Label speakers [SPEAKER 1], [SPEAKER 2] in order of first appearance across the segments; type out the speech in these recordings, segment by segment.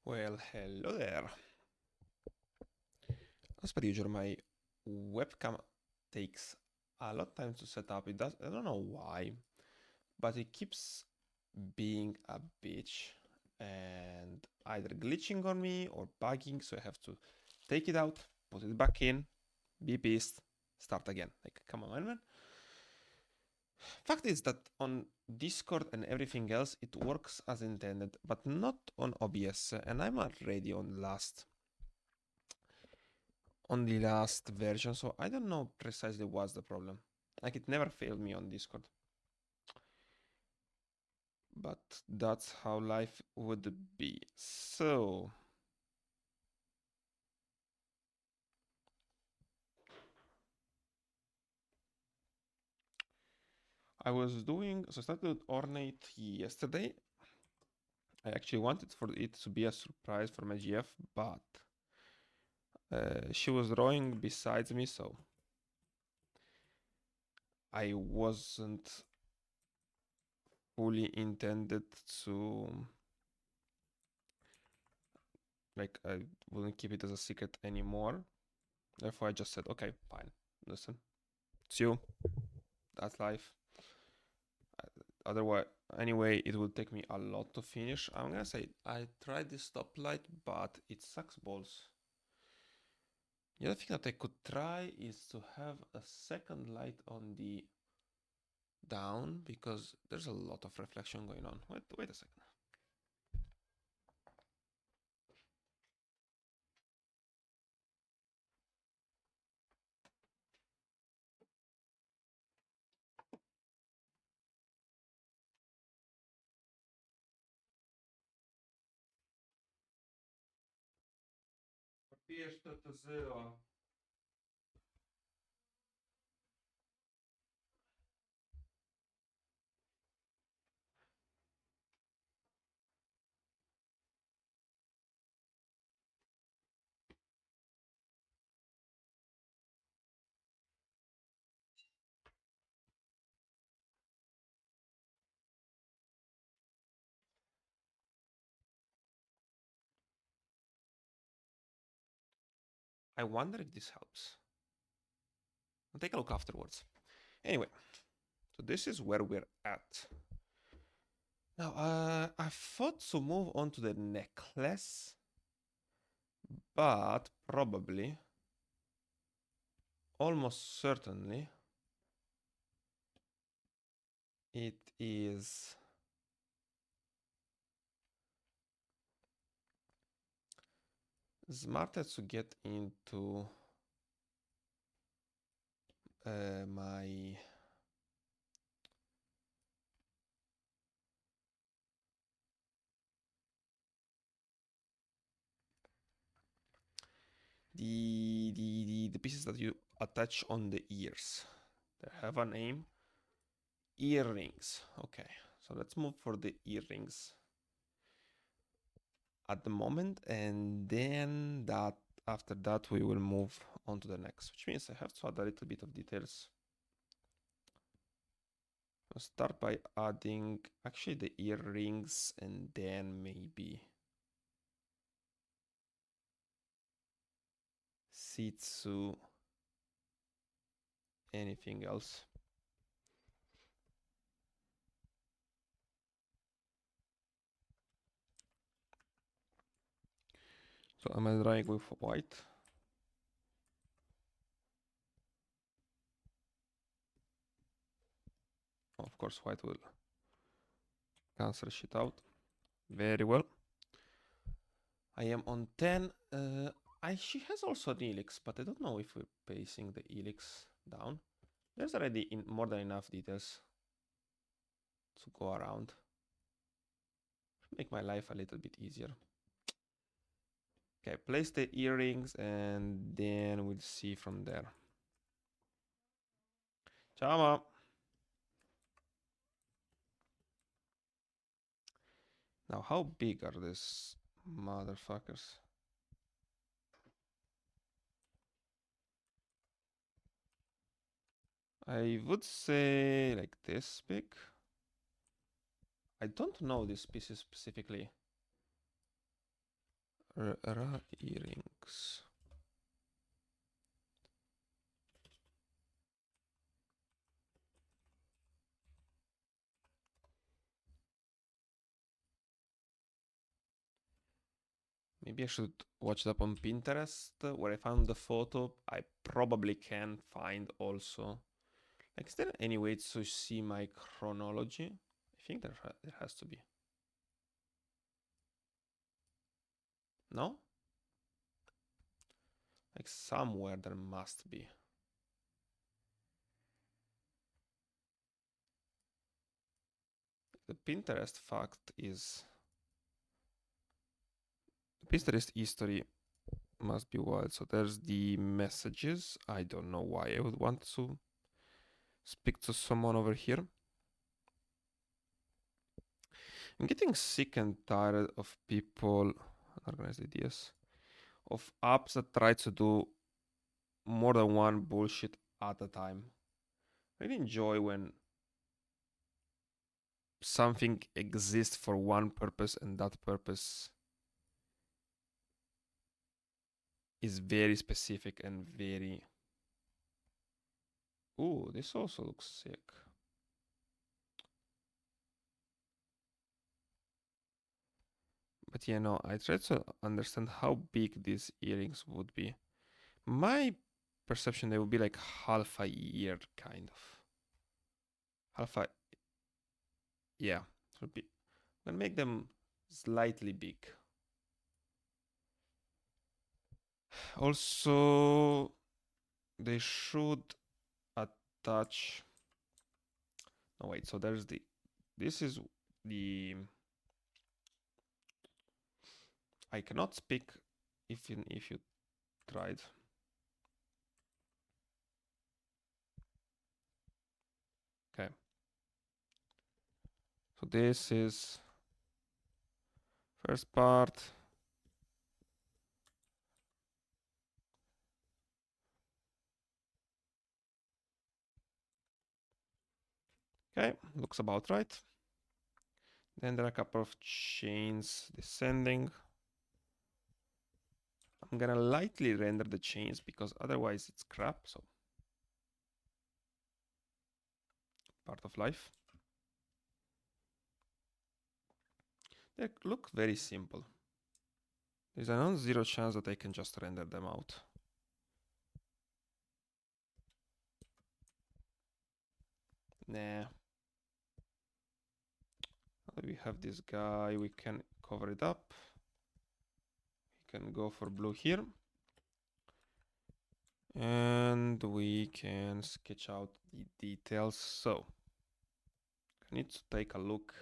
[SPEAKER 1] Well, hello there. As per usual, my webcam takes a lot of time to set up. It does, I don't know why, but it keeps being a bitch and either glitching on me or bugging, so I have to take it out, put it back in, be pissed, start again. Like, come on, man. Fact is that on Discord and everything else, it works as intended, but not on OBS, and I'm already on the last version, so I don't know precisely what's the problem. Like, it never failed me on Discord. But that's how life would be. So I started with Ornate yesterday. I actually wanted for it to be a surprise for my GF, but she was drawing besides me, so I wasn't fully intended to, like, I wouldn't keep it as a secret anymore. Therefore, I just said, okay, fine, listen, it's you, that's life. Otherwise, anyway, it will take me a lot to finish. I'm gonna say I tried this stoplight, but it sucks balls. The other thing that I could try is to have a second light on the down, because there's a lot of reflection going on. Wait a second. Bierz to zero. I wonder if this helps. I'll take a look afterwards. Anyway, so this is where we're at. Now, I thought to move on to the necklace, but probably, almost certainly, it is smarter to get into my the pieces that you attach on the ears. They have a name. Earrings. Okay, so let's move for the earrings at the moment, and then that after that we will move on to the next, which means I have to add a little bit of details. I'll start by adding actually the earrings, and then maybe see to anything else. So am I drawing with white? Of course, white will cancel shit out. Very well. I am on 10. She has also an helix, but I don't know if we're pacing the helix down. There's already more than enough details to go around. Make my life a little bit easier. Okay, place the earrings and then we'll see from there. Ciao. Now, how big are these motherfuckers? I would say like this big. I don't know these pieces specifically. earrings. Maybe I should watch it up on Pinterest where I found the photo. I probably can find also. Like, is there any way to see my chronology? I think there has to be. No? Like somewhere there must be. The Pinterest fact is Pinterest history must be wild. So there's the messages. I don't know why I would want to speak to someone over here. I'm getting sick and tired of people, unorganized ideas, of apps that try to do more than one bullshit at a time. I really enjoy when something exists for one purpose and that purpose is very specific and very. Ooh, this also looks sick. But yeah, no, I try to understand how big these earrings would be. My perception, they would be like half a year, kind of. Half a, yeah, should be. I'm gonna make them slightly big. Also, they should attach. No, wait. So there's the. This is the. I cannot speak if you tried. Okay. So this is first part. Okay, looks about right. Then there are a couple of chains descending. I'm gonna lightly render the chains because otherwise it's crap. So part of life. They look very simple. There's a non-zero chance that I can just render them out. Nah. We have this guy, we can cover it up. We can go for blue here. And we can sketch out the details. So I need to take a look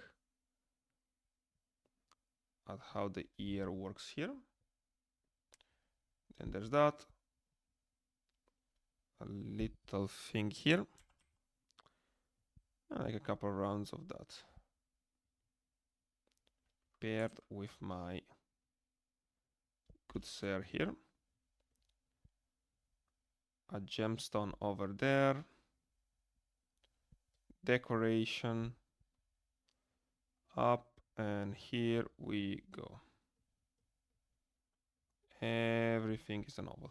[SPEAKER 1] at how the ear works here. Then there's that. A little thing here. Like a couple rounds of that. Paired with my good sir here. A gemstone over there. Decoration. Up and here we go. Everything is a novel.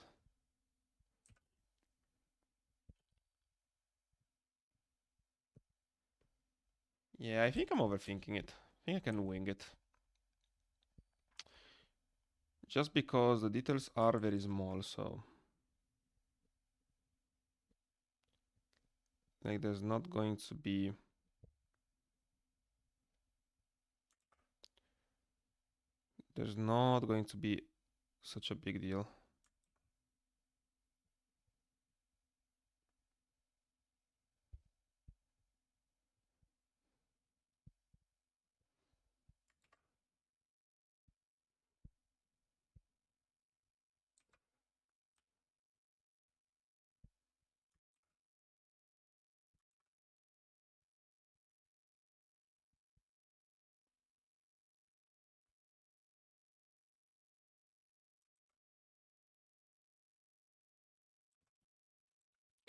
[SPEAKER 1] Yeah, I think I'm overthinking it. I think I can wing it. Just because the details are very small, so like there's not going to be such a big deal.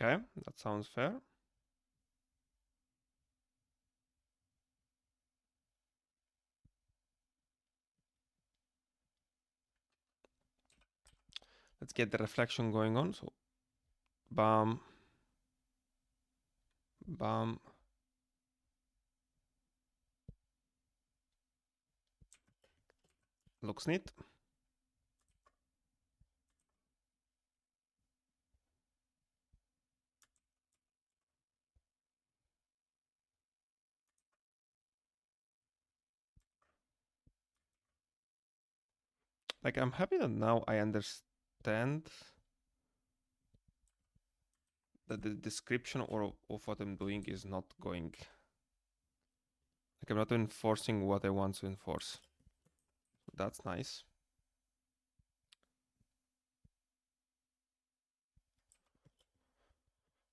[SPEAKER 1] Okay, that sounds fair. Let's get the reflection going on. So, bam, bam. Looks neat. Like, I'm happy that now I understand that the description of what I'm doing is not going. Like, I'm not enforcing what I want to enforce. So that's nice.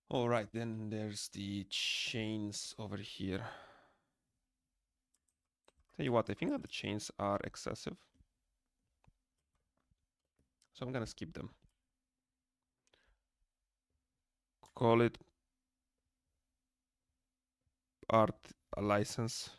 [SPEAKER 1] All right, then there's the chains over here. Tell you what, I think that the chains are excessive. So I'm gonna skip them. Call it art license.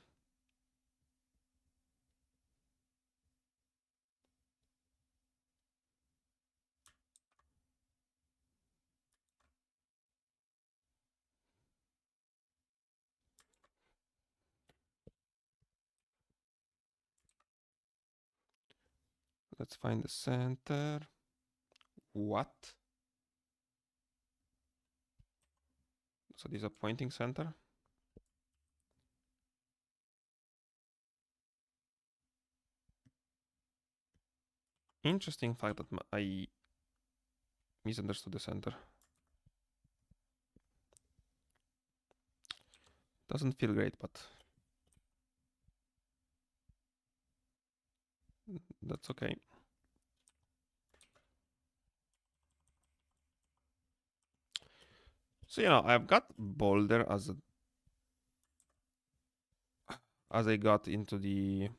[SPEAKER 1] Let's find the center. What? So this is a pointing center. Interesting fact that I misunderstood the center. Doesn't feel great, but that's okay. So, you know, I've got bolder as I got into the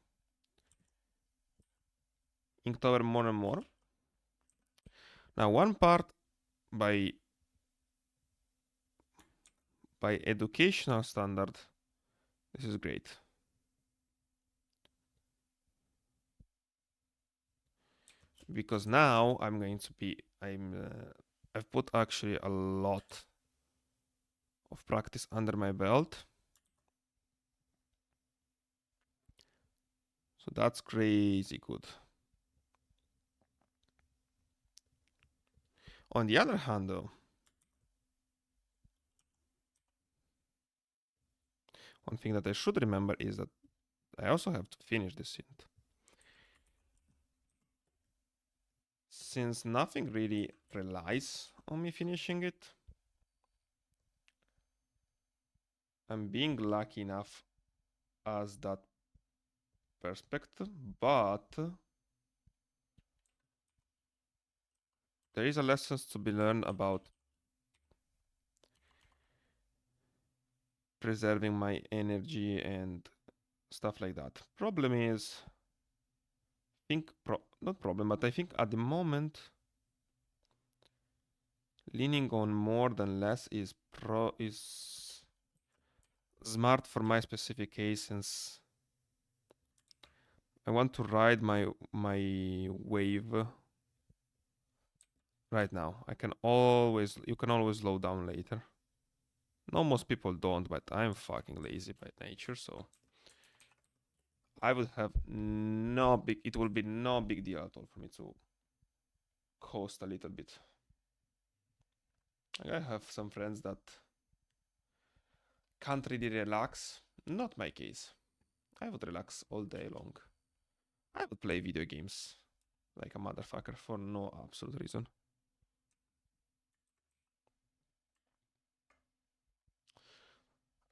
[SPEAKER 1] Inktober more and more. Now, one part by educational standard, this is great. Because now I'm going to be, I've put actually a lot of practice under my belt. So that's crazy good. On the other hand, though, one thing that I should remember is that I also have to finish this synth. Since nothing really relies on me finishing it, I'm being lucky enough as that perspective, but there is a lessons to be learned about preserving my energy and stuff like that. Problem is, not problem, but I think at the moment, leaning on more than less is smart for my specific case, since I want to ride my wave right now. You can always slow down later. No, most people don't, but I'm fucking lazy by nature, so I would have it will be no big deal at all for me to coast a little bit. I have some friends that can't really relax. Not my case. I would relax all day long. I would play video games like a motherfucker for no absolute reason.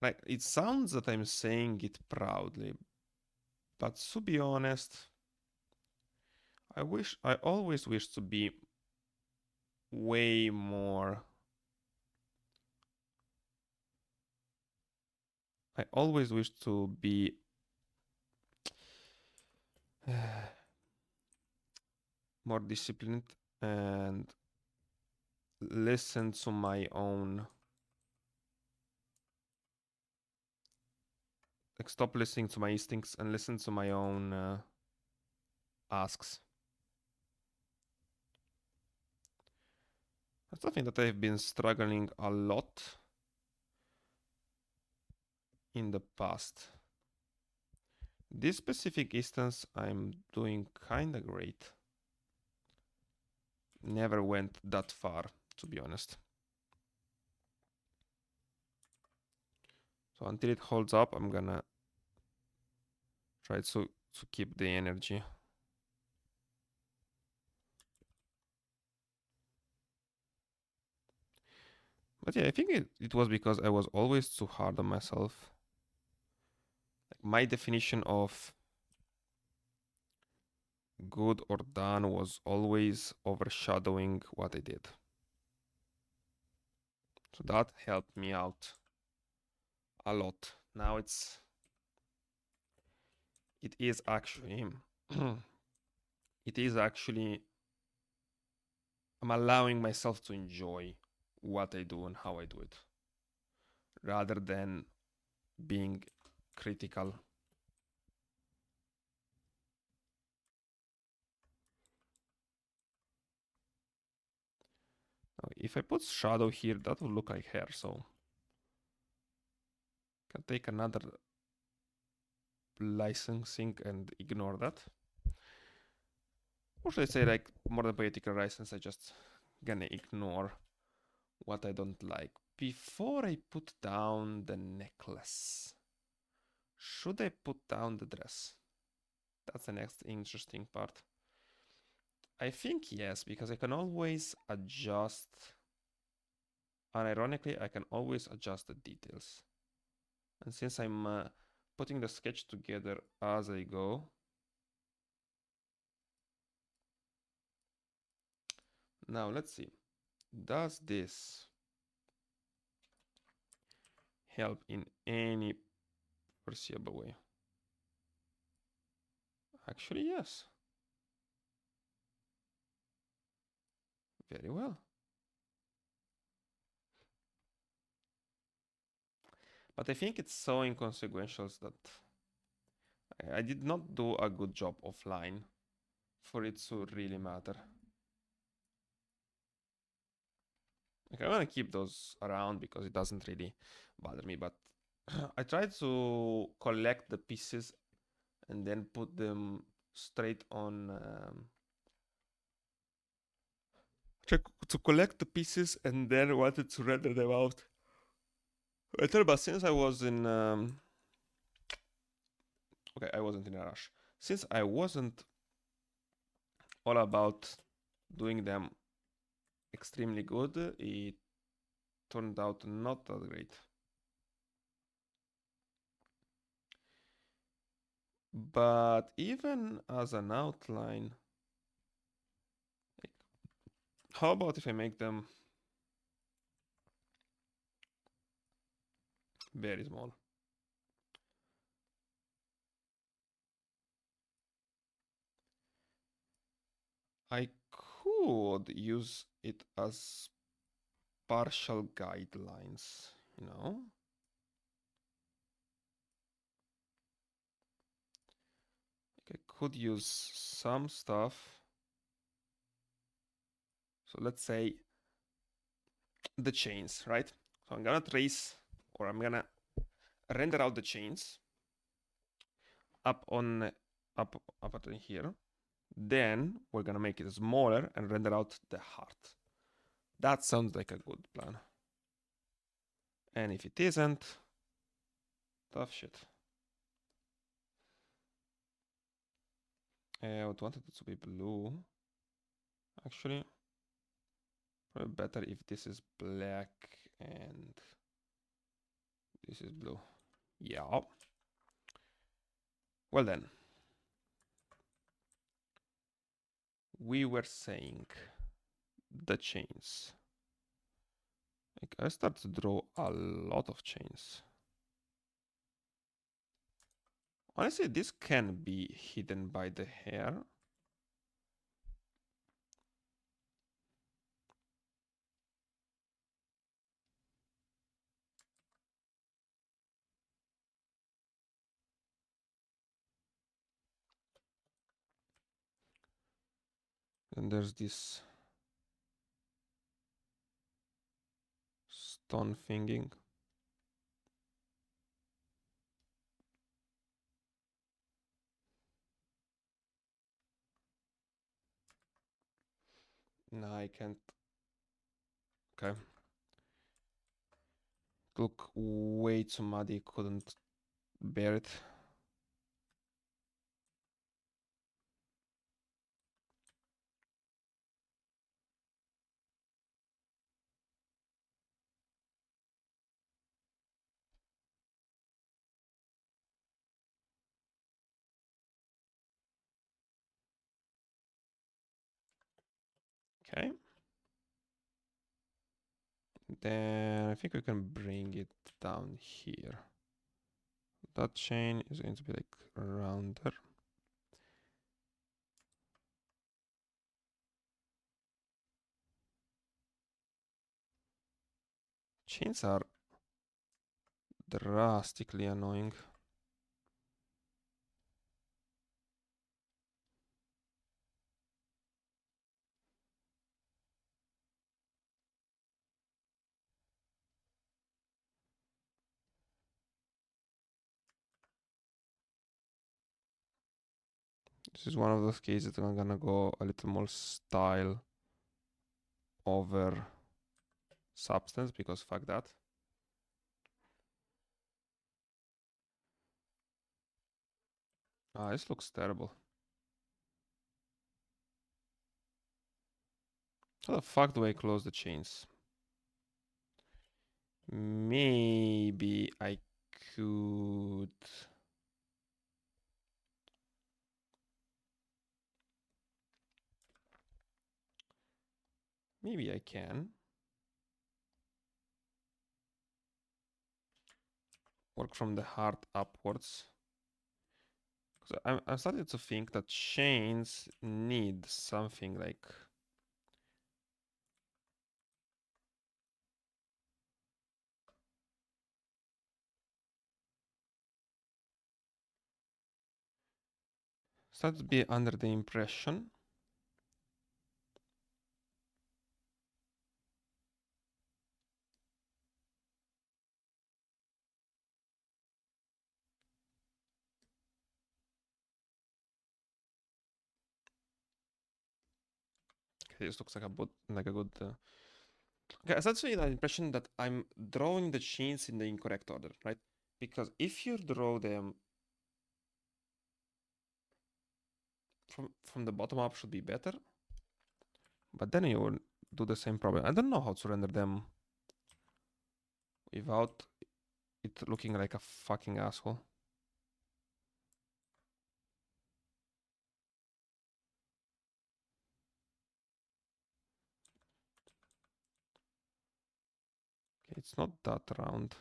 [SPEAKER 1] Like, it sounds that I'm saying it proudly, but to be honest, I always wish to be way more. I always wish to be more disciplined and listen to my own, like, stop listening to my instincts and listen to my own asks. That's something that I've been struggling a lot in the past. This specific instance, I'm doing kinda great. Never went that far, to be honest. So until it holds up, I'm gonna try to keep the energy. But yeah, I think it was because I was always too hard on myself. Like my definition of good or done was always overshadowing what I did. So that helped me out a lot. Now it is actually it is actually I'm allowing myself to enjoy what I do and how I do it rather than being critical. Now, if I put shadow here, that will look like hair, so can take another licensing and ignore that. Or should I say like more than poetical license, I just gonna ignore what I don't like. Before I put down the necklace, should I put down the dress? That's the next interesting part. I think yes, because I can always adjust. Unironically, I can always adjust the details. And since I'm putting the sketch together as I go, now let's see. Does this help in any foreseeable way? Actually, yes. Very well. But I think it's so inconsequential that I did not do a good job offline for it to really matter. Like, I want to keep those around because it doesn't really bother me, but I tried to collect the pieces and then put them straight on to collect the pieces and then wanted to render them out better. But since I was in okay, I wasn't in a rush. Since I wasn't all about doing them extremely good, it turned out not that great. But even as an outline, like, how about if I make them very small? I could use it as partial guidelines, you know? Like I could use some stuff. So let's say the chains, right? So I'm gonna trace, or I'm gonna render out the chains up on up in here. Then we're gonna make it smaller and render out the heart. That sounds like a good plan. And if it isn't, tough shit. I would want it to be blue. Actually, probably better if this is black and this is blue. Yeah. Well then, we were saying the chains. Like I start to draw a lot of chains. Honestly, this can be hidden by the hair. And there's this stone thinking. No, I can't. Okay. Look way too muddy, couldn't bear it. Okay. Then I think we can bring it down here. That chain is going to be like rounder. Chains are drastically annoying. This is one of those cases that I'm gonna go a little more style over substance because fuck that. Ah, this looks terrible. How the fuck do I close the chains? Maybe I could. Maybe I can. Work from the heart upwards. Because I'm starting to think that chains need something like. Start to be under the impression. Okay, this looks like a good. Okay, essentially the impression that I'm drawing the chains in the incorrect order, right? Because if you draw them from the bottom up should be better, but then you will do the same problem. I don't know how to render them without it looking like a fucking asshole. Okay, it's not that round.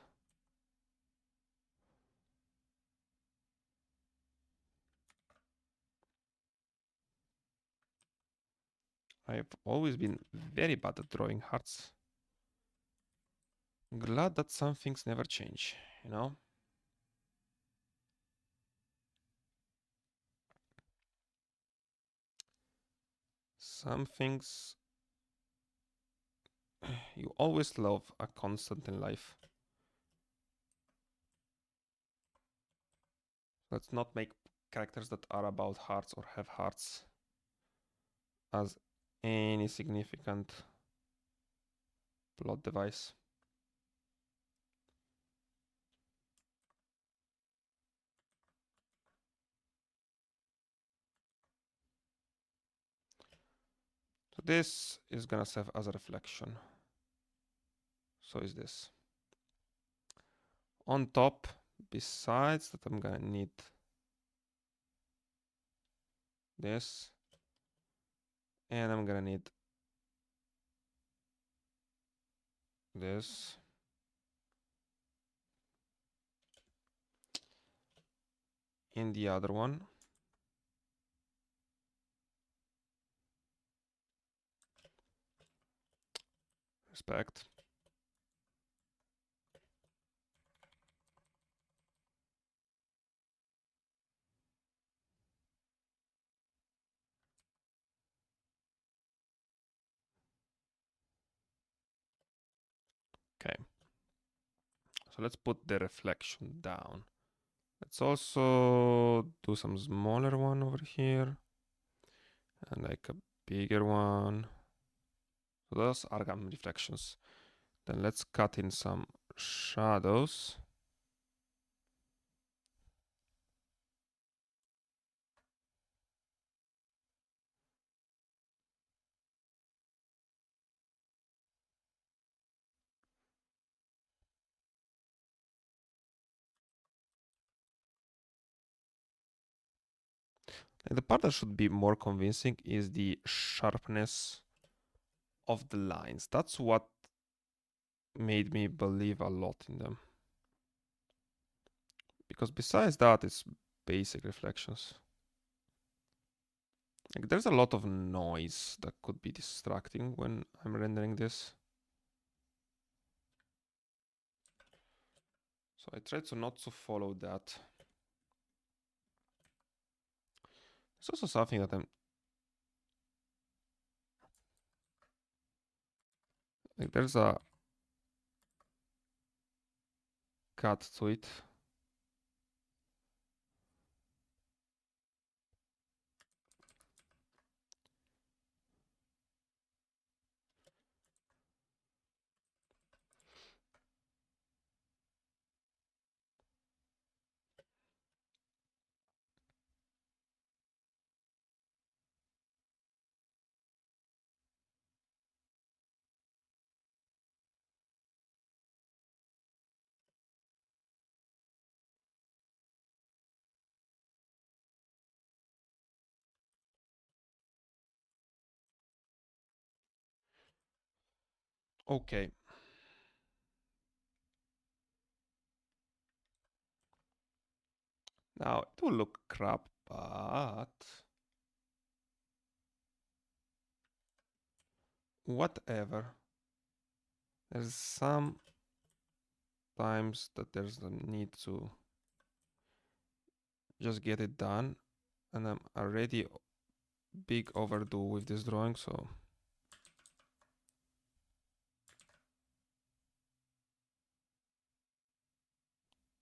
[SPEAKER 1] I've always been very bad at drawing hearts. Glad that some things never change, you know? Some things you always love a constant in life. Let's not make characters that are about hearts or have hearts as any significant plot device. So this is gonna serve as a reflection. So is this. On top, besides that, I'm gonna need this, and I'm gonna need this. In the other one. Respect. Okay. So let's put the reflection down. Let's also do some smaller one over here and like a bigger one. So those are gamma reflections. Then let's cut in some shadows. And the part that should be more convincing is the sharpness of the lines. That's what made me believe a lot in them. Because besides that, it's basic reflections. Like there's a lot of noise that could be distracting when I'm rendering this. So I try to not to follow that. It's also something that I'm like there's a cut to it. Okay. Now it will look crap, but whatever. There's some times that there's the need to just get it done, and I'm already big overdue with this drawing, so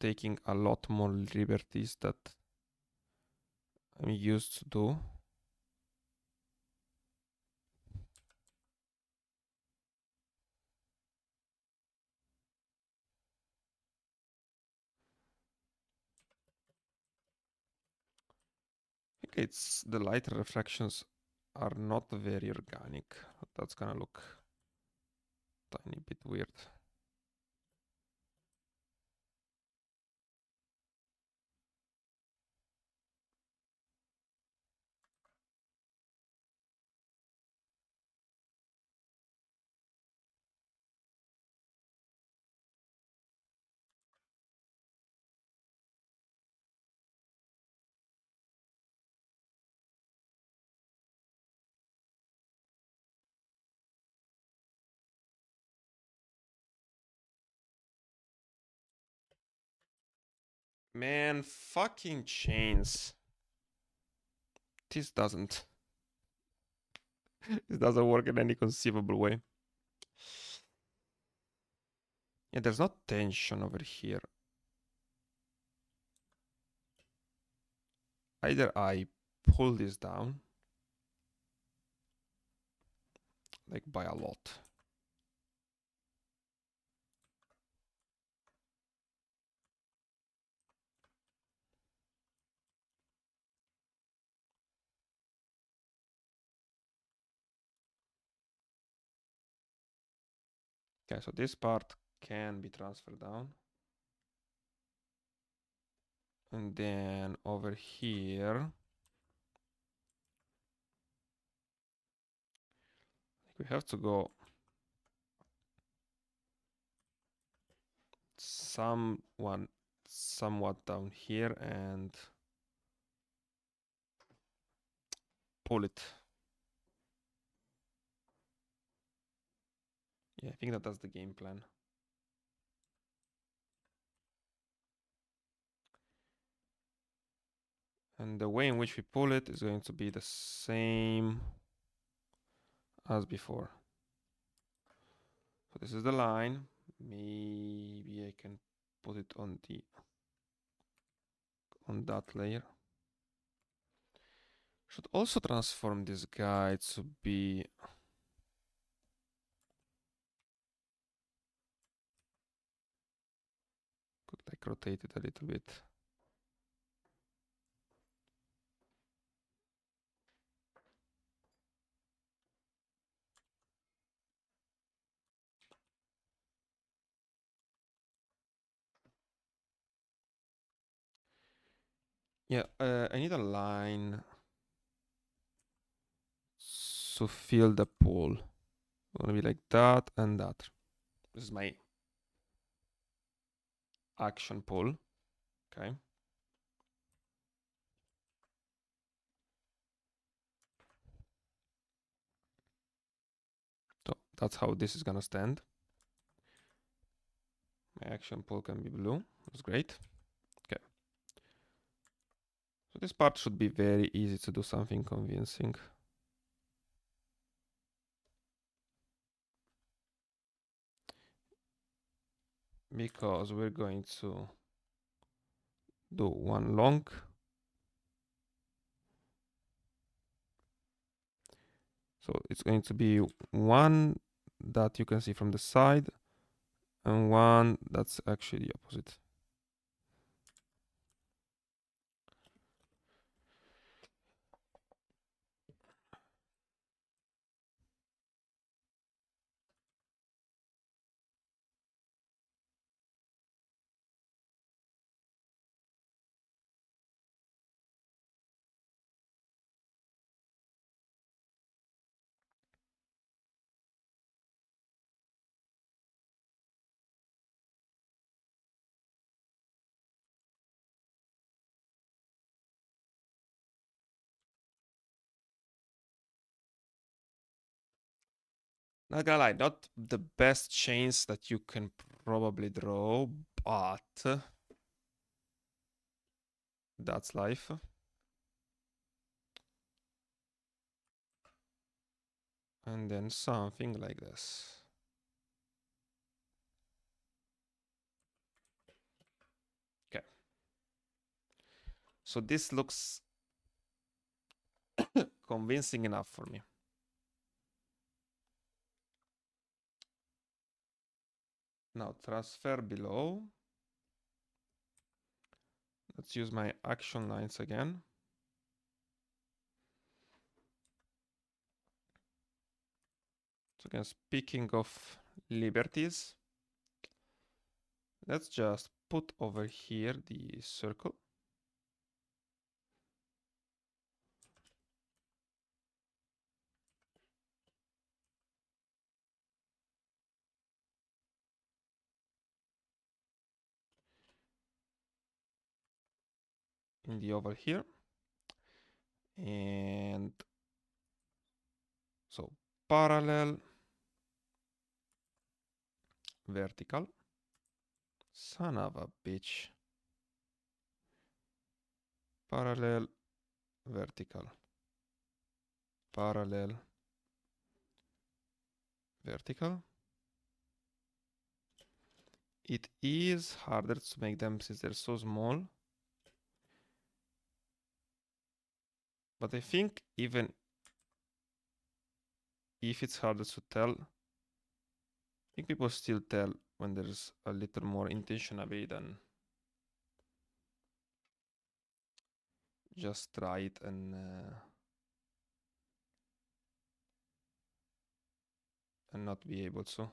[SPEAKER 1] taking a lot more liberties that I'm used to do. I think it's the light reflections are not very organic. That's gonna look tiny bit weird. Man, fucking chains. This doesn't. This doesn't work in any conceivable way. Yeah, there's no tension over here. Either I pull this down, like by a lot. Okay, so this part can be transferred down. And then over here, we have to go somewhat down here and pull it. Yeah, I think that's the game plan. And the way in which we pull it is going to be the same as before. So this is the line. Maybe I can put it on that layer. Should also transform this guy to be could like rotate it a little bit. Yeah, I need a line to fill the pool. Gonna be like that and that. This is my action pool. Okay. So that's how this is gonna stand. My action pool can be blue. That's great. Okay. So this part should be very easy to do something convincing. Because we're going to do one long. So it's going to be one that you can see from the side and one that's actually the opposite. Not gonna lie, not the best chains that you can probably draw, but that's life. And then something like this. Okay. So this looks convincing enough for me. Now transfer below. Let's use my action lines again. So again, speaking of liberties, let's just put over here the circle. In the oval here. And so parallel, vertical. Son of a bitch. Parallel, vertical. Parallel, vertical. It is harder to make them since they're so small. But I think even if it's harder to tell, I think people still tell when there's a little more intentionality than just try it and not be able to. I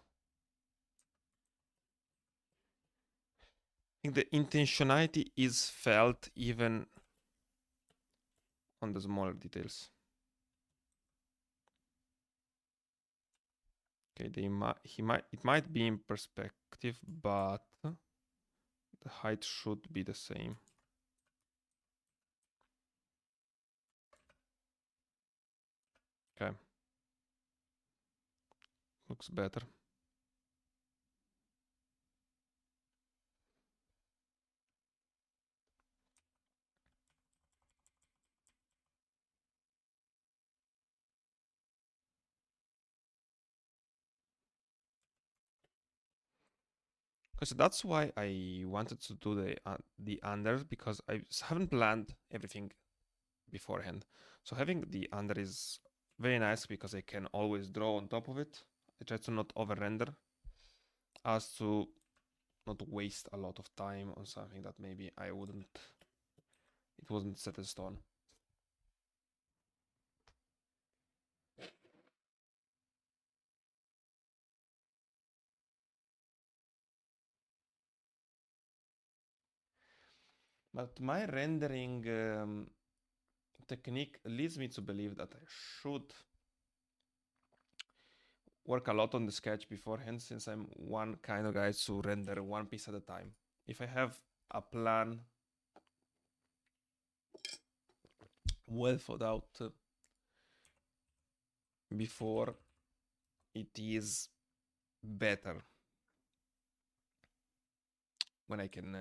[SPEAKER 1] think the intentionality is felt even on the smaller details. Okay, it might be in perspective, but the height should be the same. Okay. Looks better. Because that's why I wanted to do the under, because I haven't planned everything beforehand. So having the under is very nice because I can always draw on top of it. I try to not over render as to not waste a lot of time on something that maybe it wasn't set in stone. But my rendering technique leads me to believe that I should work a lot on the sketch beforehand, since I'm one kind of guy to render one piece at a time. If I have a plan well thought out before, it is better when I can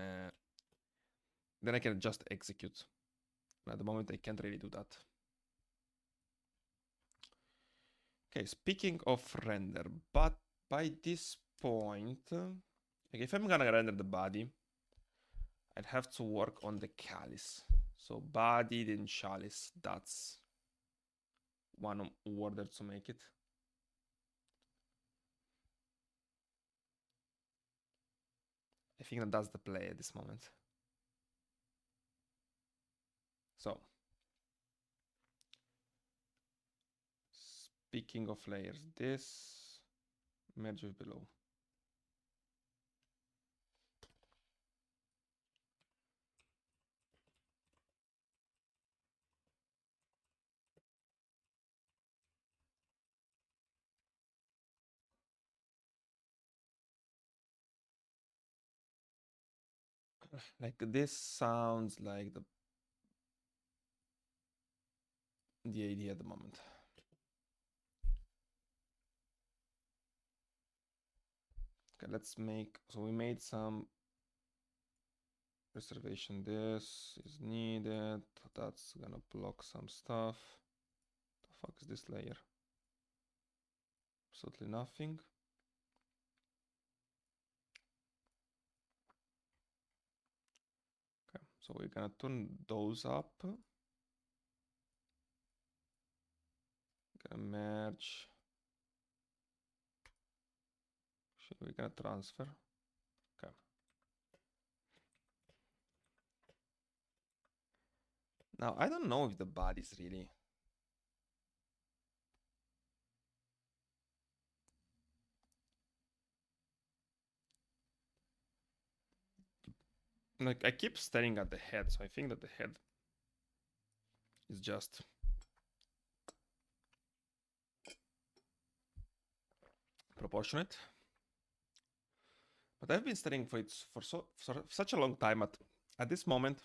[SPEAKER 1] then I can just execute. At the moment I can't really do that. Okay, speaking of render, but by this point, like if I'm gonna render the body, I'd have to work on the chalice. So body then chalice, that's one order to make it. I think that that's the play at this moment. So, speaking of layers, this merge with below. Like this sounds like the idea at the moment. Okay, let's make, so we made some reservation. This is needed. That's gonna block some stuff. The fuck is this layer? Absolutely nothing. Okay, so we're gonna turn those up. Gonna merge. We're gonna transfer. Okay. Now I don't know if the body's really like, I keep staring at the head, so I think that the head is just proportionate. But I've been studying for it for such a long time. At this moment,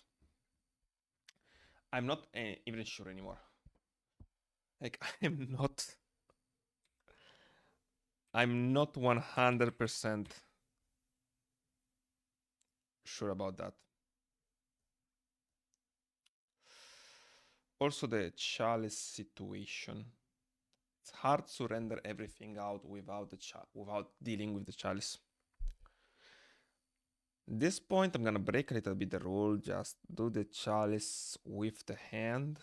[SPEAKER 1] I'm not even sure anymore. Like I'm not 100% sure about that. Also, the chalice situation. It's hard to render everything out without without dealing with the chalice. At this point, I'm gonna break a little bit the rule. Just do the chalice with the hand.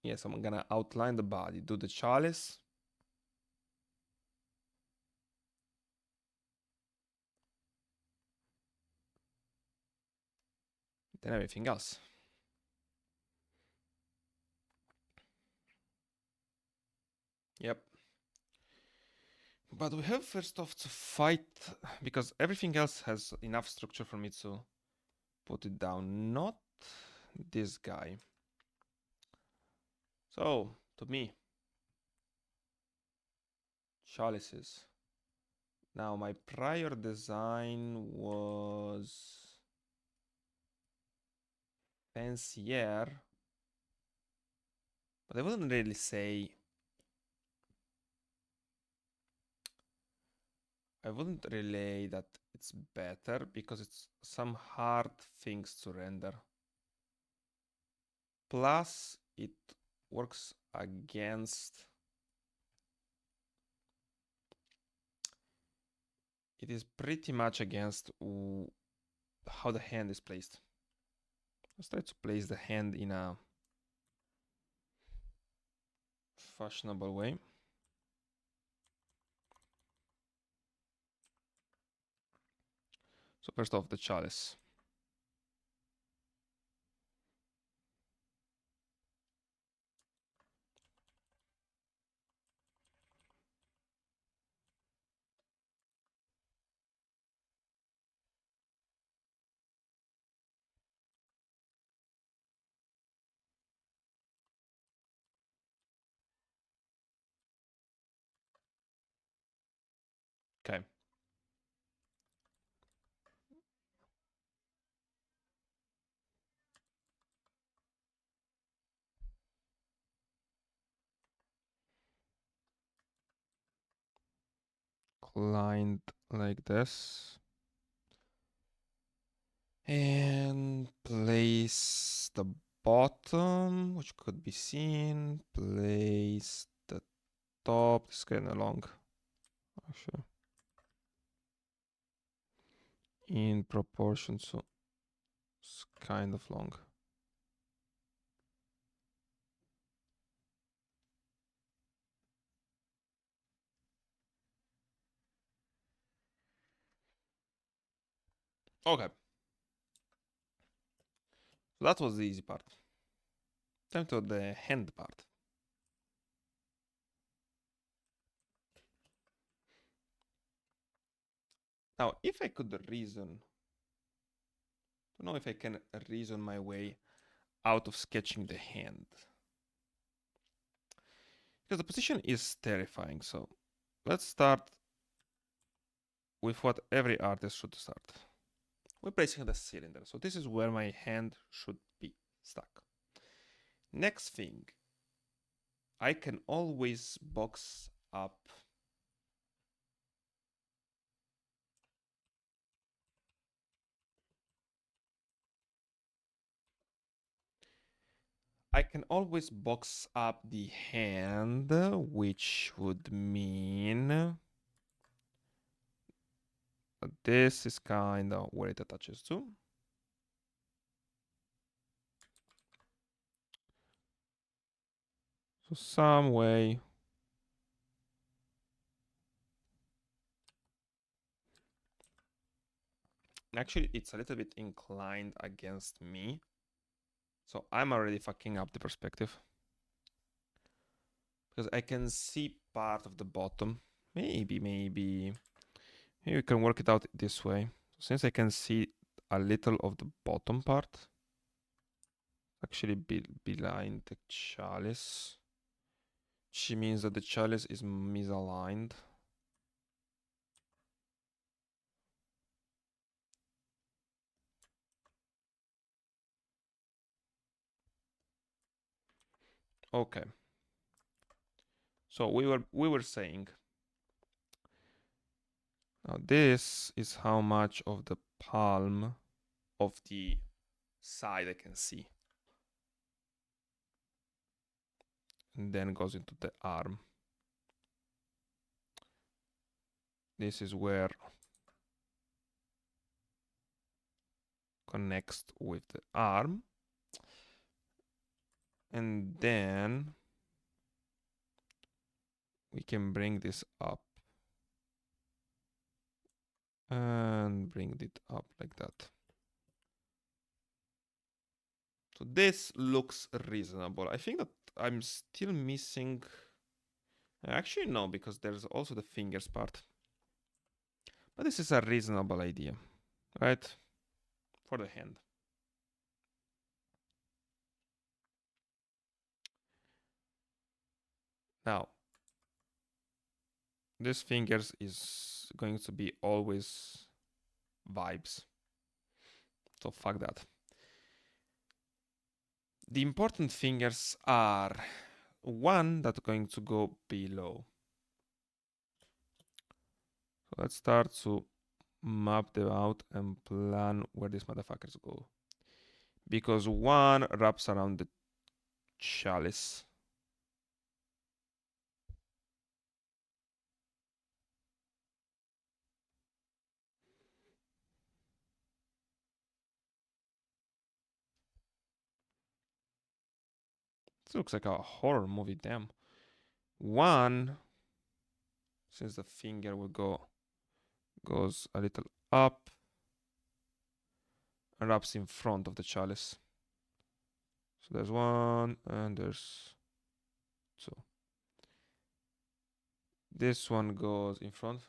[SPEAKER 1] Yes, I'm gonna outline the body. Do the chalice. Then everything else. Yep. But we have first off to fight, because everything else has enough structure for me to put it down. Not this guy. So, to me, chalices. Now, my prior design was fancier, but I wouldn't really say, I wouldn't relay that it's better, because it's some hard things to render. Plus, it works against it is pretty much against how the hand is placed. Let's try to place the hand in a fashionable way. So first off, the chalice. Okay. Inclined like this. And place the bottom, which could be seen. Place the top. This is kind of long, actually. In proportion, so it's kind of long. Okay. So that was the easy part. Time to the hand part. Now, if I could reason, I don't know if I can reason my way out of sketching the hand. Because the position is terrifying, so let's start with what every artist should start. We're placing the cylinder, so this is where my hand should be stuck. Next thing, I can always box up the hand, which would mean that this is kind of where it attaches to. So some way actually it's a little bit inclined against me. So I'm already fucking up the perspective. Because I can see part of the bottom. Maybe we can work it out this way. Since I can see a little of the bottom part, actually behind the chalice, which means that the chalice is misaligned. Okay. So we were saying now this is how much of the palm of the side I can see. And then goes into the arm. This is where connects with the arm. And then we can bring this up and bring it up like that. So this looks reasonable. I think that I'm still missing. Actually, no, because there's also the fingers part. But this is a reasonable idea, right? For the hand. Now, this fingers is going to be always vibes. So fuck that. The important fingers are one that's going to go below. So let's start to map them out and plan where these motherfuckers go. Because one wraps around the chalice. looks like a horror movie, damn. One, since the finger will goes a little up, and wraps in front of the chalice. So there's one, and there's two. This one goes in front.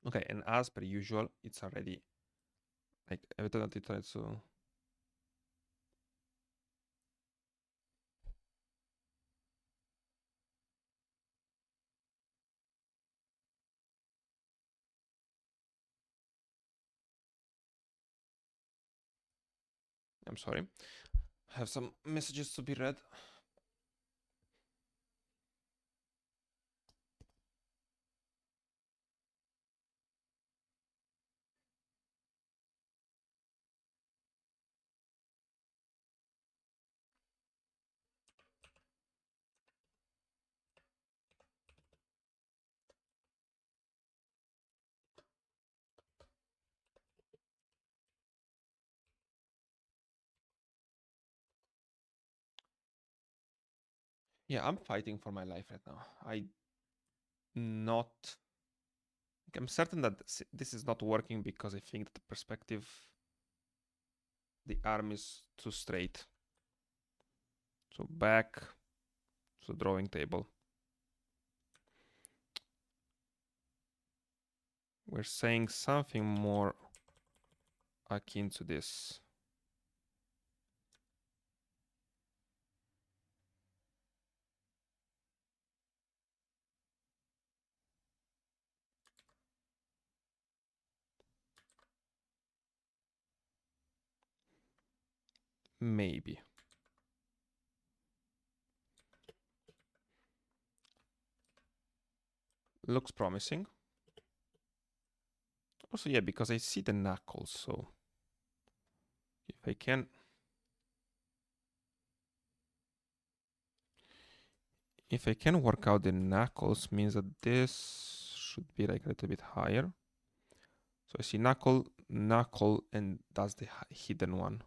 [SPEAKER 1] Okay, and as per usual, it's already like every time that you try to. I'm sorry. I have some messages to be read. Yeah, I'm fighting for my life right now. Not. I'm certain that this is not working because I think that the perspective, the arm is too straight. So back to the drawing table. We're saying something more akin to this. Maybe. Looks promising. Also, yeah, because I see the knuckles, so if I can work out the knuckles, means that this should be like a little bit higher. So I see knuckle, and that's the hidden one.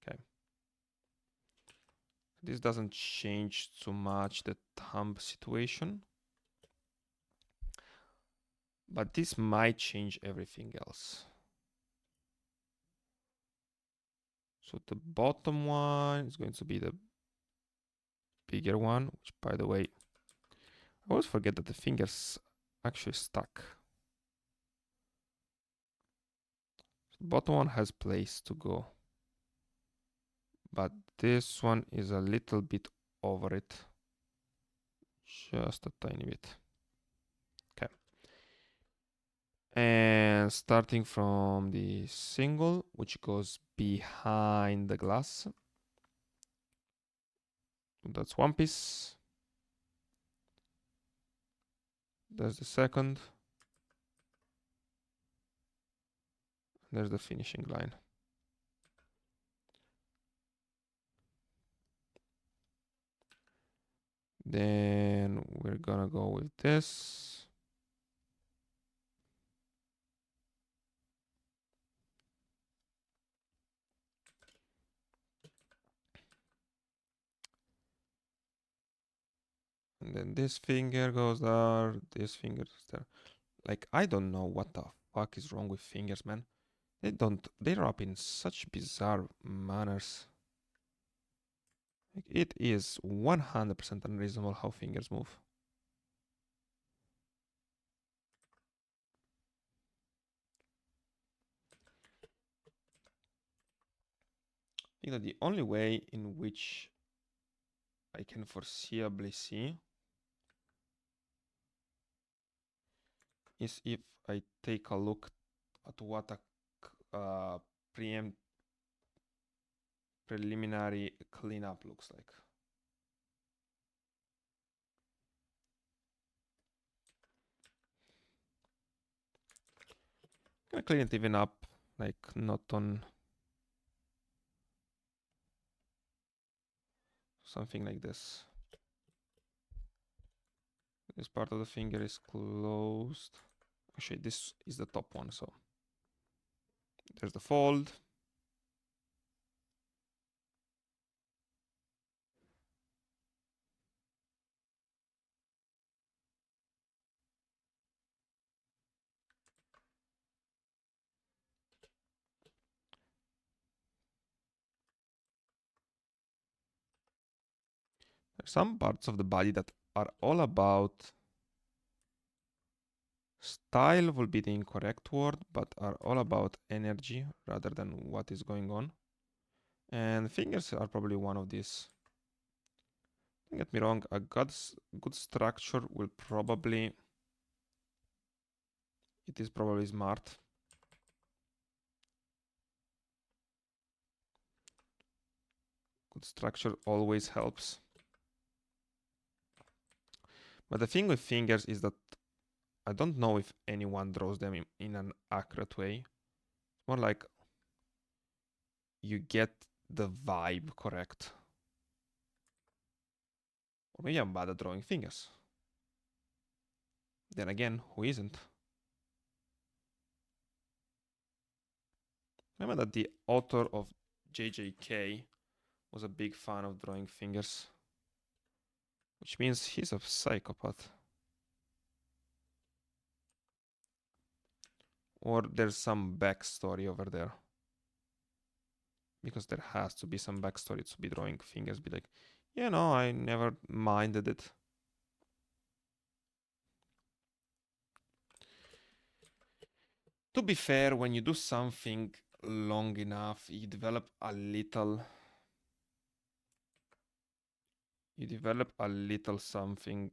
[SPEAKER 1] Okay. This doesn't change too much the thumb situation, but this might change everything else. So the bottom one is going to be the bigger one, which, by the way, I always forget that the fingers actually stuck. The bottom one has place to go, but this one is a little bit over it, just a tiny bit. Okay. And starting from the single, which goes behind the glass. That's one piece. There's the second. There's the finishing line. Then we're gonna go with this. And then this finger goes there, this finger goes there. Like, I don't know what the fuck is wrong with fingers, man. They wrap in such bizarre manners. Like, it is 100% unreasonable how fingers move. I think that the only way in which I can foreseeably see is if I take a look at what a preliminary cleanup looks like. I'm gonna clean it even up, like not on something like this. This part of the finger is closed. Actually, this is the top one, so there's the fold. There's some parts of the body that are all about style will be the incorrect word, but are all about energy rather than what is going on. And fingers are probably one of these. Don't get me wrong, a good structure will probably, it is probably smart. Good structure always helps. But the thing with fingers is that I don't know if anyone draws them in an accurate way. It's more like you get the vibe correct. Or maybe I'm bad at drawing fingers. Then again, who isn't? Remember that the author of JJK was a big fan of drawing fingers, which means he's a psychopath. Or there's some backstory over there. Because there has to be some backstory to be drawing fingers. Be like, yeah, no, I never minded it. To be fair, when you do something long enough, you develop a little something,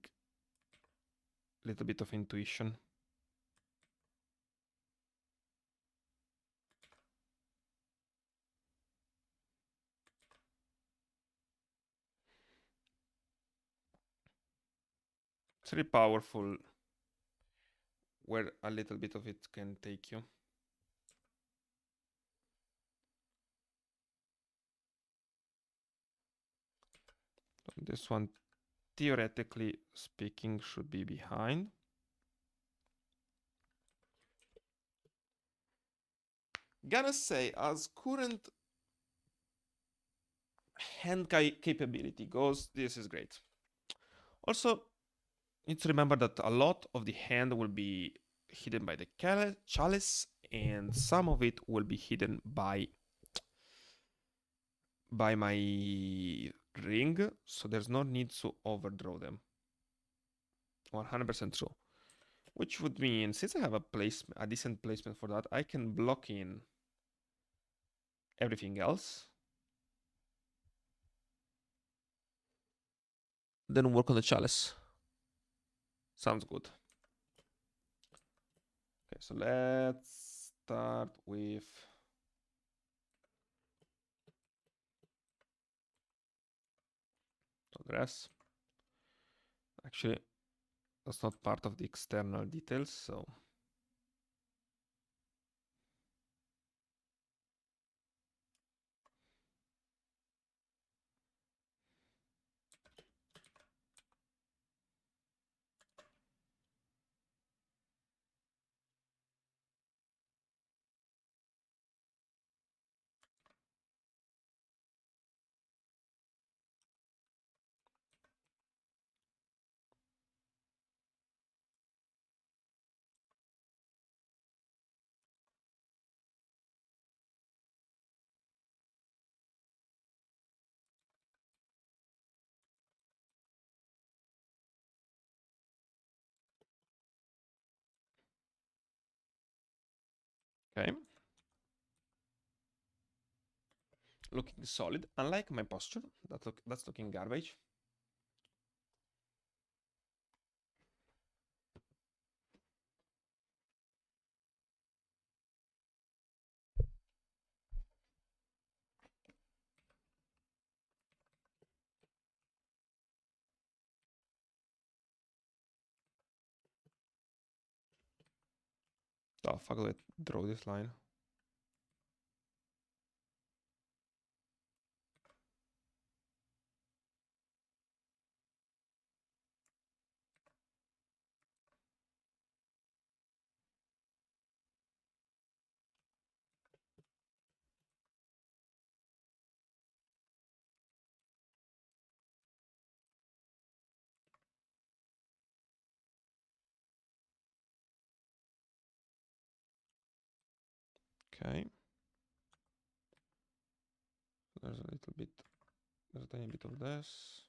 [SPEAKER 1] little bit of intuition. It's really powerful where a little bit of it can take you. This one, theoretically speaking, should be behind. Gotta say, as current hand capability goes, this is great. Also, need to remember that a lot of the hand will be hidden by the chalice, and some of it will be hidden by my ring, so there's no need to overdraw them. 100% true. Which would mean, since I have a decent placement for that, I can block in everything else. Then work on the chalice. Sounds good. Okay, so let's start with the dress. Actually, that's not part of the external details, so okay. Looking solid, unlike my posture. That's looking garbage. The fuck do I draw this line? Okay. There's a little bit, there's a tiny bit of this.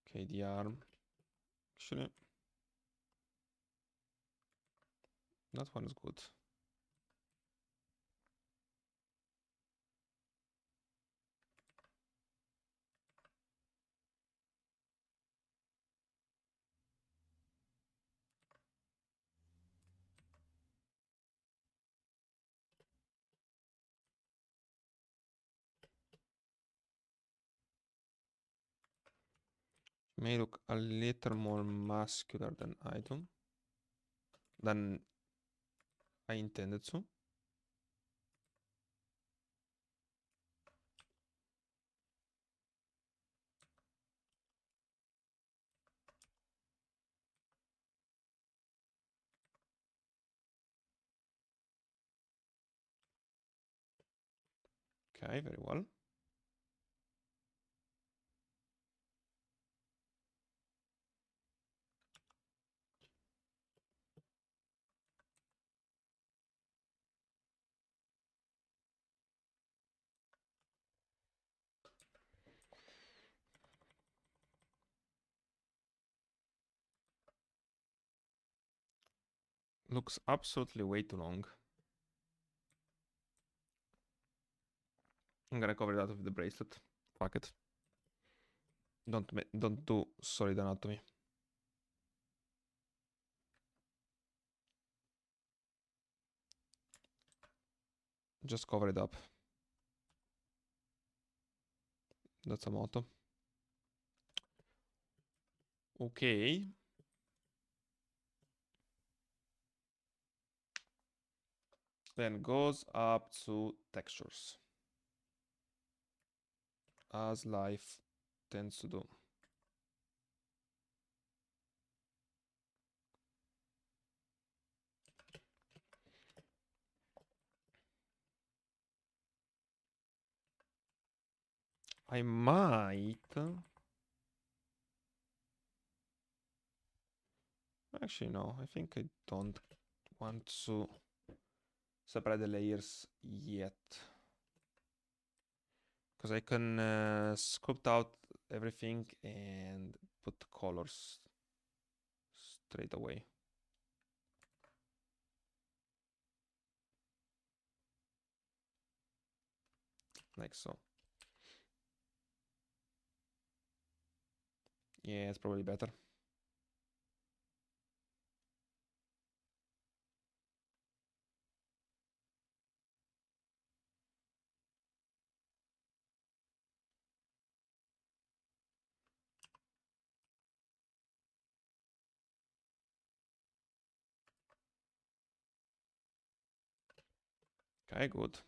[SPEAKER 1] Okay, the arm. Actually, that one is good. May look a little more muscular than than I intended to. Okay, very well. Looks absolutely way too long. I'm gonna cover that with the bracelet. Fuck it. Don't do solid anatomy. Just cover it up. That's a motto. Okay. Then goes up to textures. As life tends to do. I might... Actually, no. I think I don't want to separate the layers yet. Because I can sculpt out everything and put colors straight away. Like so. Yeah, it's probably better. Okay, good.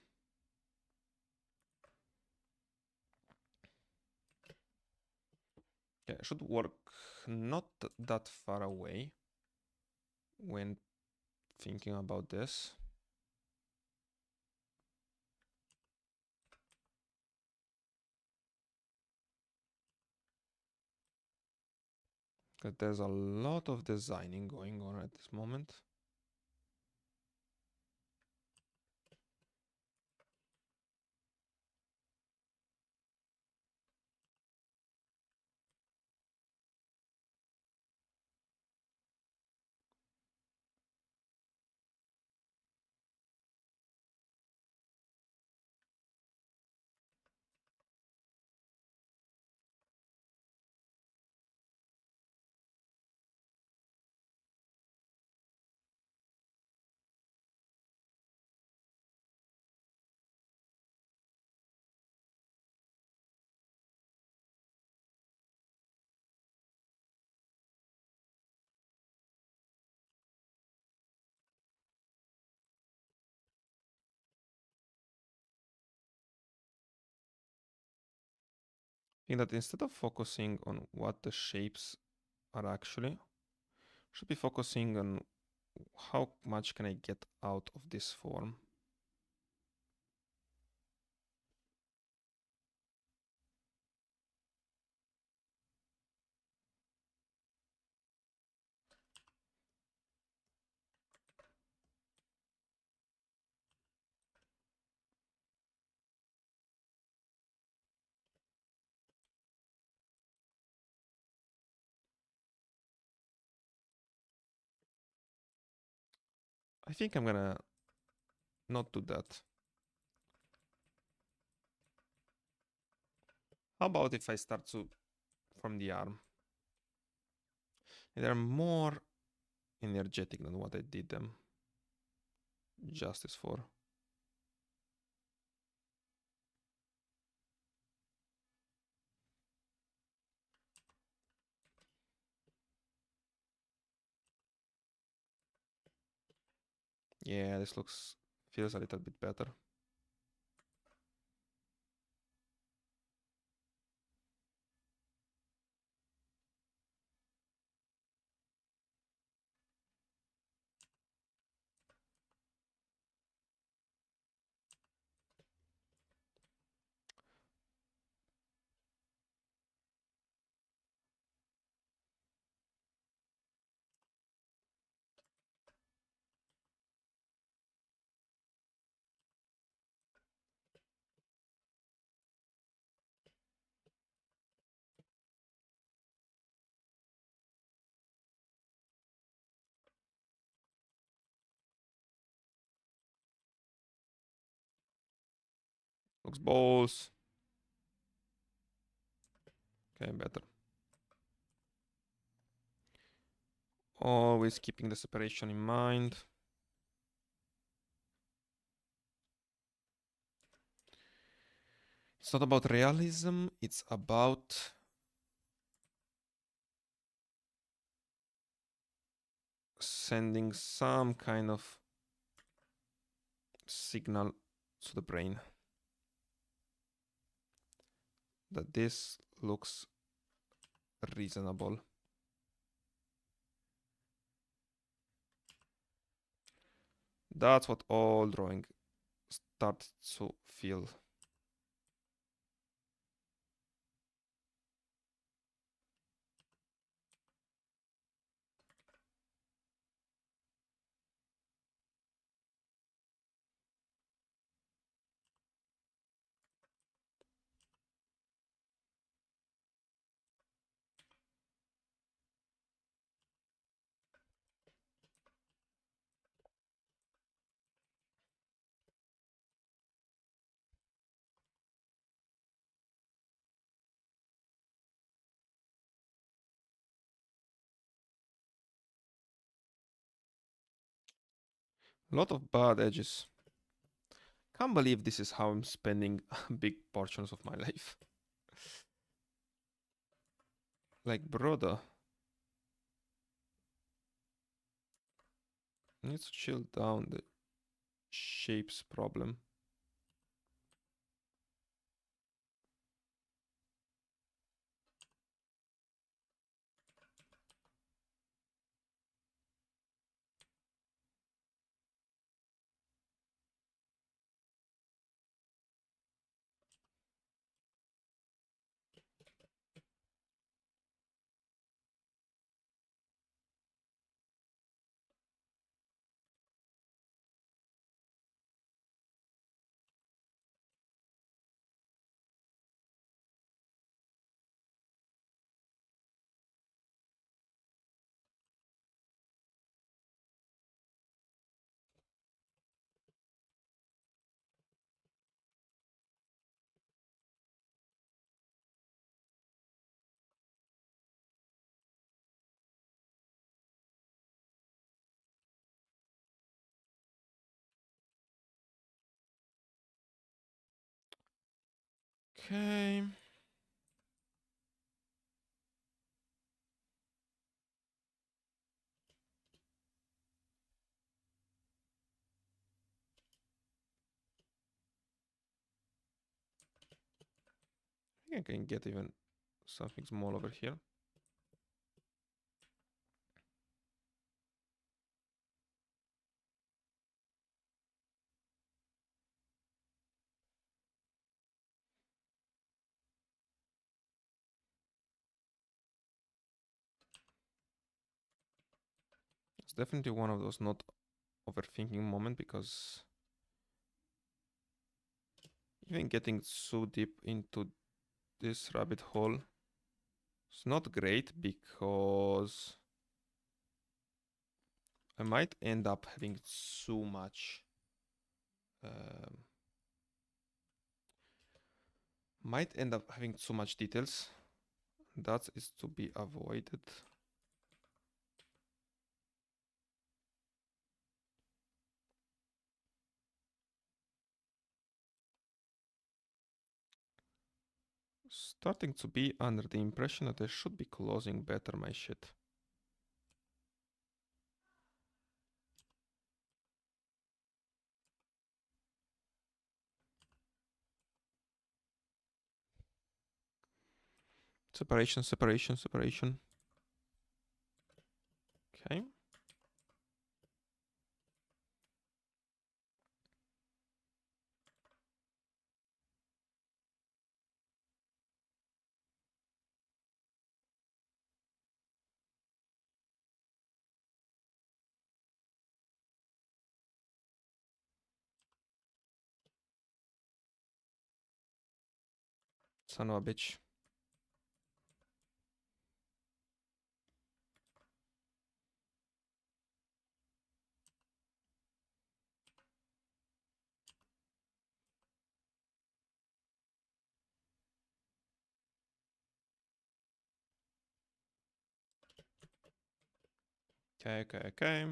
[SPEAKER 1] Yeah, it should work not that far away when thinking about this. Because there's a lot of designing going on at this moment. think that instead of focusing on what the shapes are actually, should be focusing on how much can I get out of this form. I think I'm gonna not do that. How about if I start to from the arm? They're more energetic than what I did them justice for. Yeah, this feels a little bit better. Looks balls. Okay, better. Always keeping the separation in mind. It's not about realism, it's about sending some kind of signal to the brain that this looks reasonable. That's what all drawing starts to feel. A lot of bad edges. Can't believe this is how I'm spending big portions of my life. Like, brother, needs to chill down the shapes problem. Okay. think I can get even something small over here. It's definitely one of those not overthinking moment, because even getting so deep into this rabbit hole is not great, because I might end up having so much details. That is to be avoided. Starting to be under the impression that I should be closing better my shit. Separation, separation, separation. Okay. Son of a bitch. Okay, okay, okay.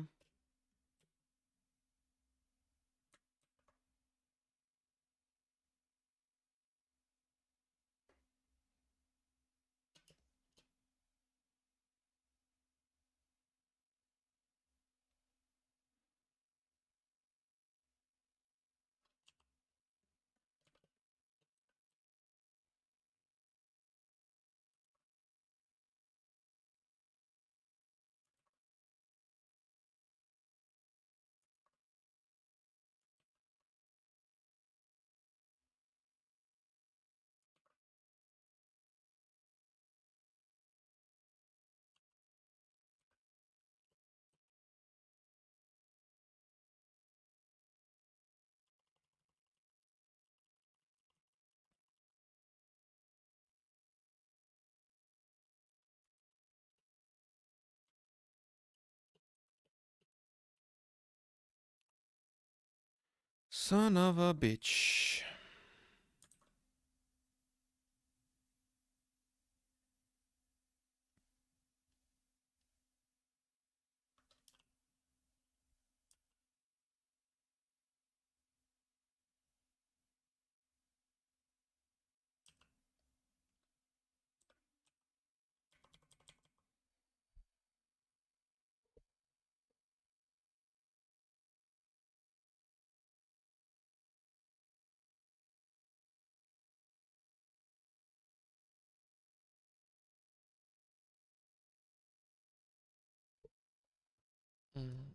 [SPEAKER 1] Son of a bitch. Mm.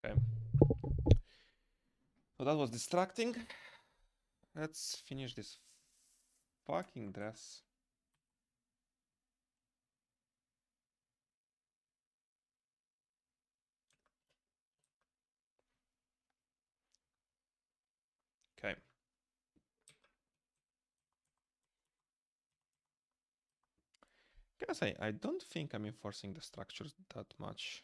[SPEAKER 1] Okay. So that was distracting. Let's finish this fucking dress. Okay. Can I say, I don't think I'm enforcing the structures that much.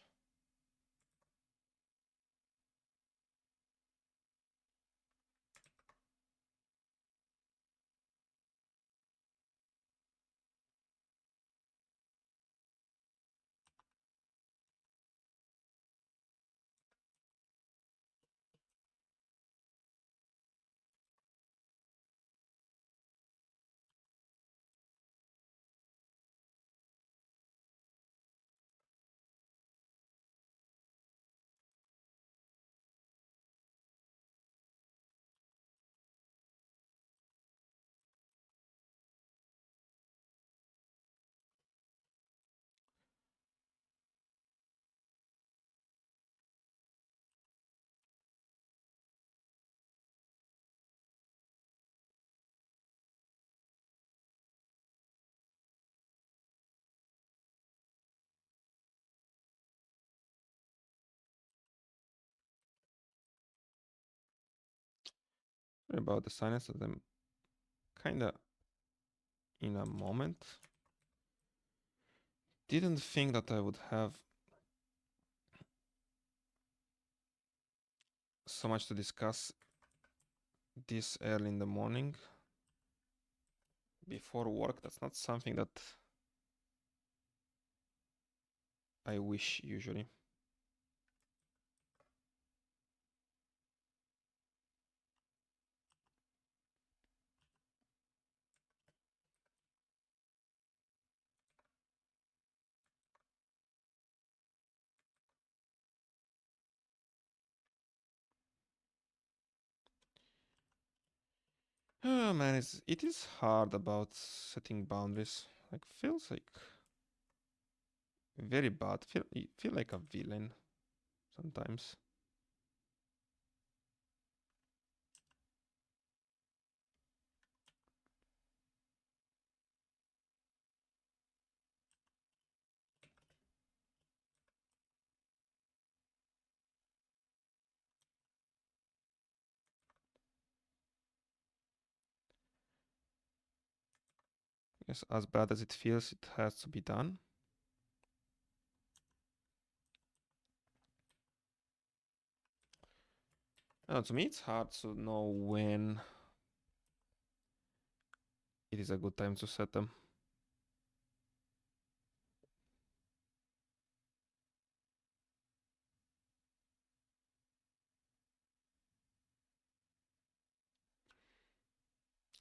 [SPEAKER 1] Sorry about the silence, as I'm kinda in a moment. Didn't think that I would have so much to discuss this early in the morning before work. That's not something that I wish usually. Oh man, it is hard about setting boundaries. Like feels like very bad. Feel like a villain sometimes. Yes, as bad as it feels, it has to be done. To me, it's hard to know when it is a good time to set them.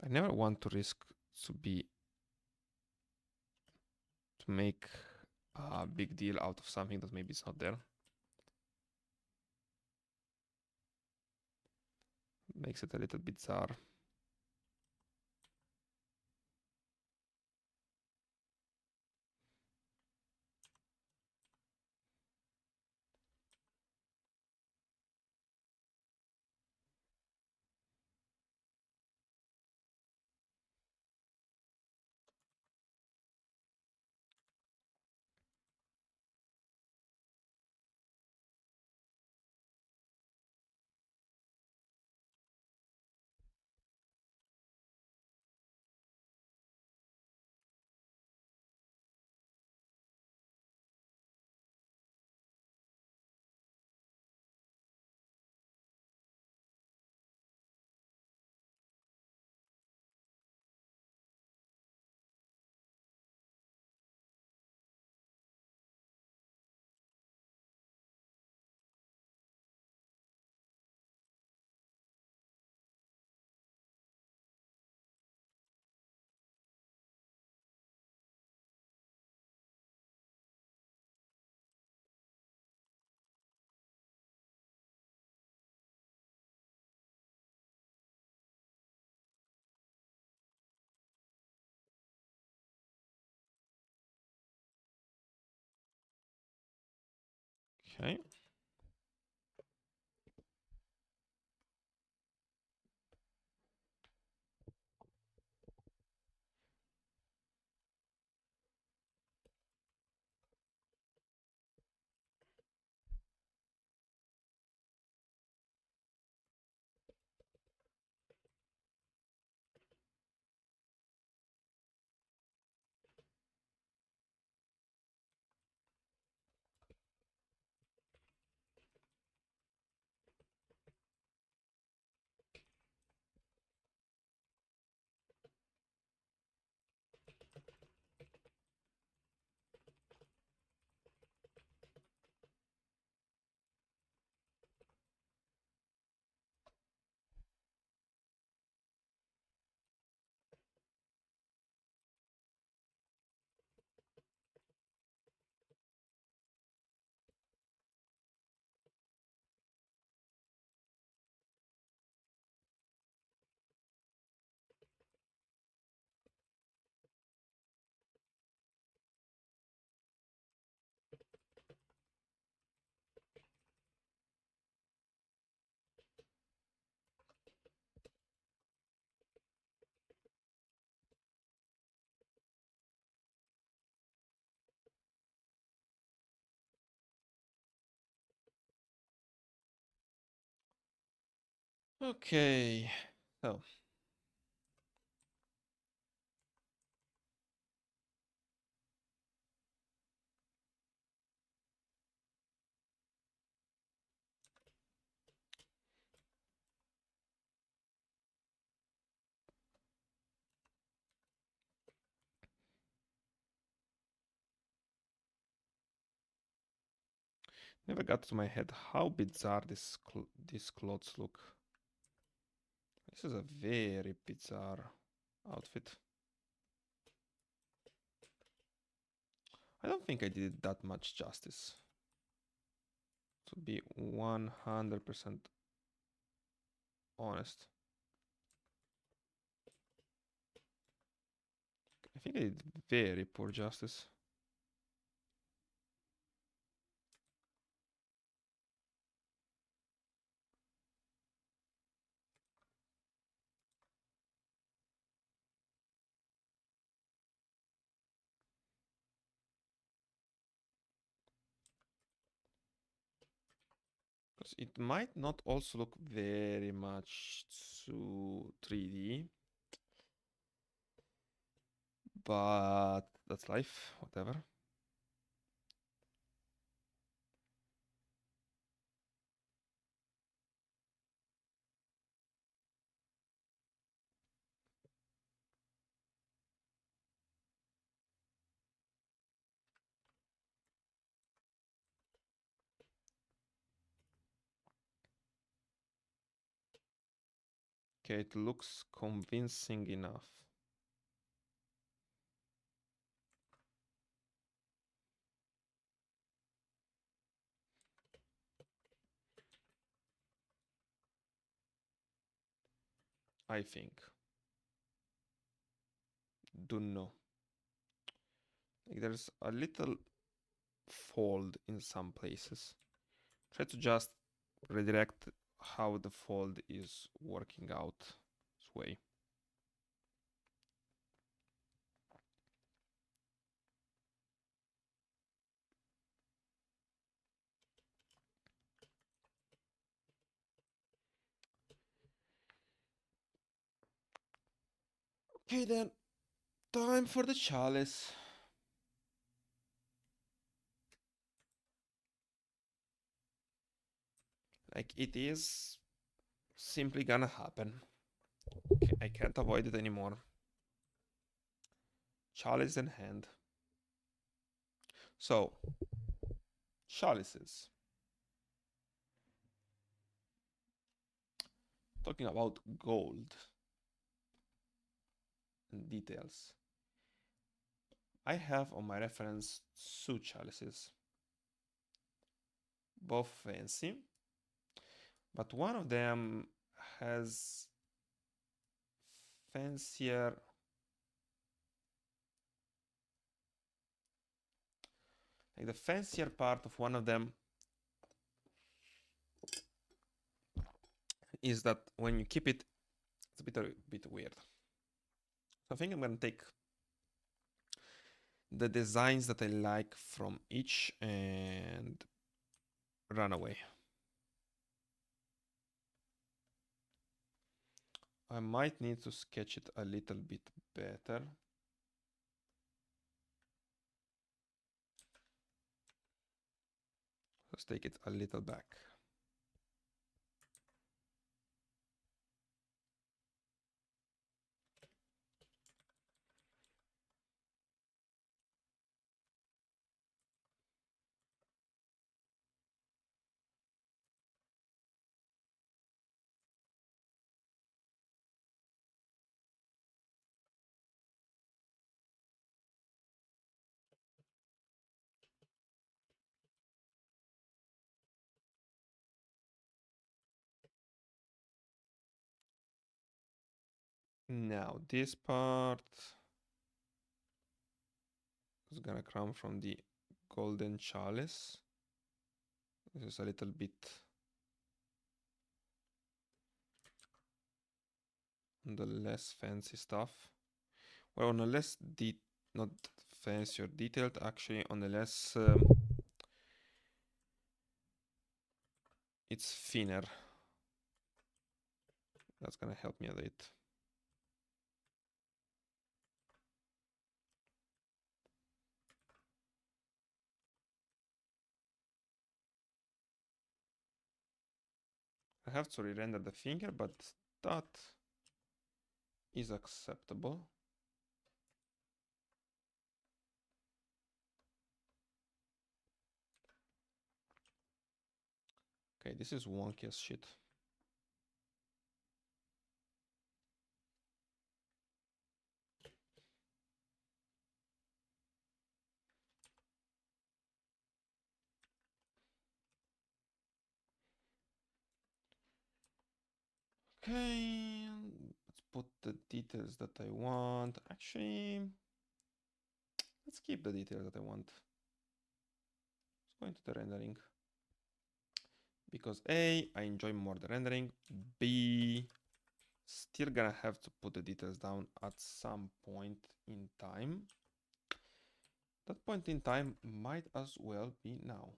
[SPEAKER 1] I never want to risk to be to make a big deal out of something that maybe is not there. Makes it a little bizarre. Okay. Okay, so never got to my head how bizarre these clothes look. This is a very bizarre outfit. I don't think I did it that much justice. To be 100% honest. I think I did very poor justice. Because it might not also look very much too 3D. But that's life, whatever. Okay, it looks convincing enough. I think. Don't know. Like there's a little fold in some places. Try to just redirect how the fold is working out this way. Okay then, time for the chalice. Like it is simply gonna happen. Okay, I can't avoid it anymore. Chalice in hand. So, chalices. Talking about gold and details. I have on my reference two chalices, both fancy, but one of them has fancier, like the fancier part of one of them is that when you keep it, it's a bit weird. So I think I'm gonna take the designs that I like from each and run away. I might need to sketch it a little bit better. Let's take it a little back. Now this part is gonna come from the golden chalice. This is a little bit on the less fancy stuff. Well, on a less not fancy or detailed, actually on the less it's thinner. That's gonna help me a bit. I have to re-render the finger, but that is acceptable. Okay, this is wonky as shit. Okay, let's put the details that I want. Actually, let's keep the details that I want. Let's go into the rendering. Because A, I enjoy more the rendering. B, still gonna have to put the details down at some point in time. That point in time might as well be now.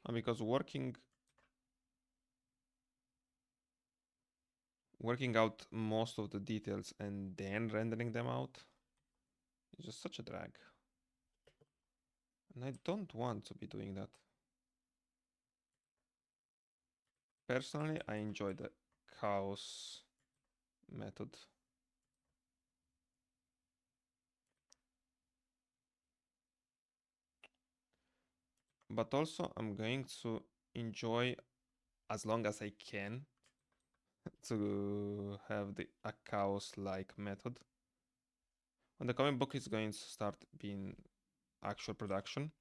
[SPEAKER 1] And because working out most of the details and then rendering them out is just such a drag. And I don't want to be doing that. Personally, I enjoy the chaos method. But also I'm going to enjoy as long as I can to have a chaos-like method. When the comic book is going to start being actual production,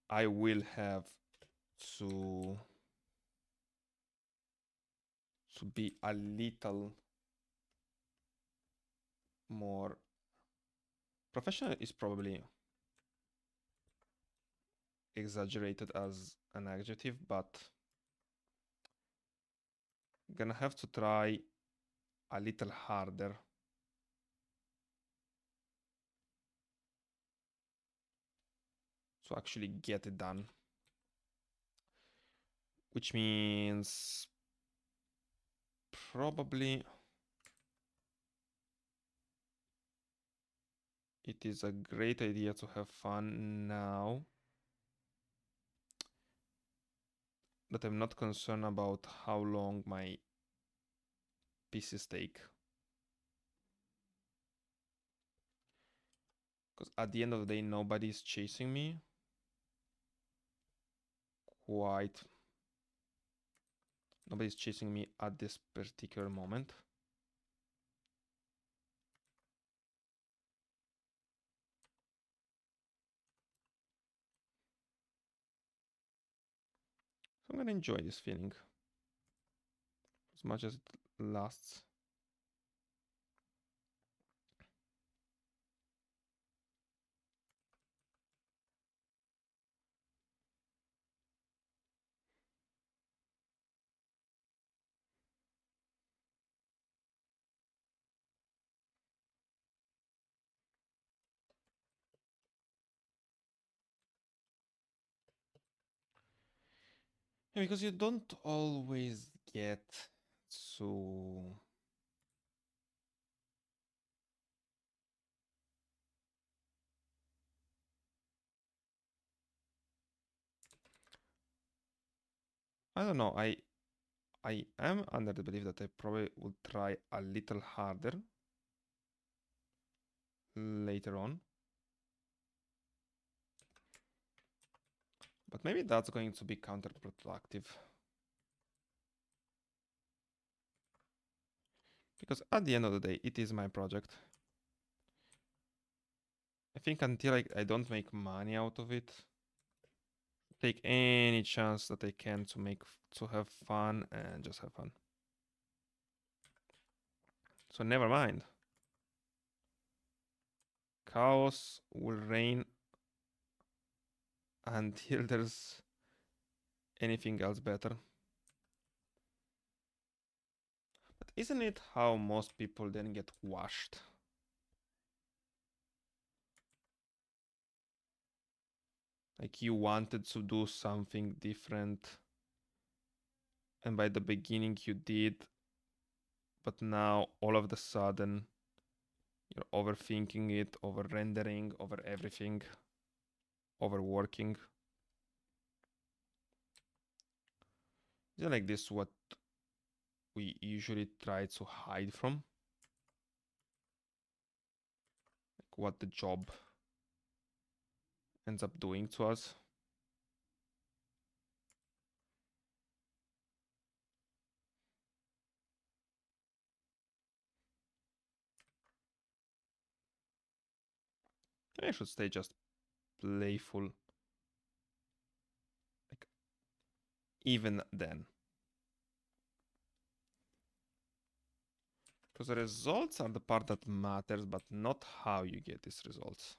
[SPEAKER 1] I will have to be a little more professional is probably exaggerated as an adjective, but gonna have to try a little harder to actually get it done. Which means probably it is a great idea to have fun now that I'm not concerned about how long my pieces take. Because at the end of the day, nobody's chasing me quite. Nobody's chasing me at this particular moment. So I'm gonna enjoy this feeling as much as it lasts. Yeah, because you don't always get to I don't know. I am under the belief that I probably will try a little harder later on. But maybe that's going to be counterproductive. Because at the end of the day, it is my project. I think until I don't make money out of it, take any chance that I can to have fun and just have fun. So never mind. Chaos will reign until there's anything else better. But isn't it how most people then get washed? Like you wanted to do something different, and by the beginning you did, but now all of the sudden you're overthinking it, over rendering, over everything, overworking. Isn't like this what we usually try to hide from? Like what the job ends up doing to us? I should stay just playful. Like even then. Because the results are the part that matters, but not how you get these results.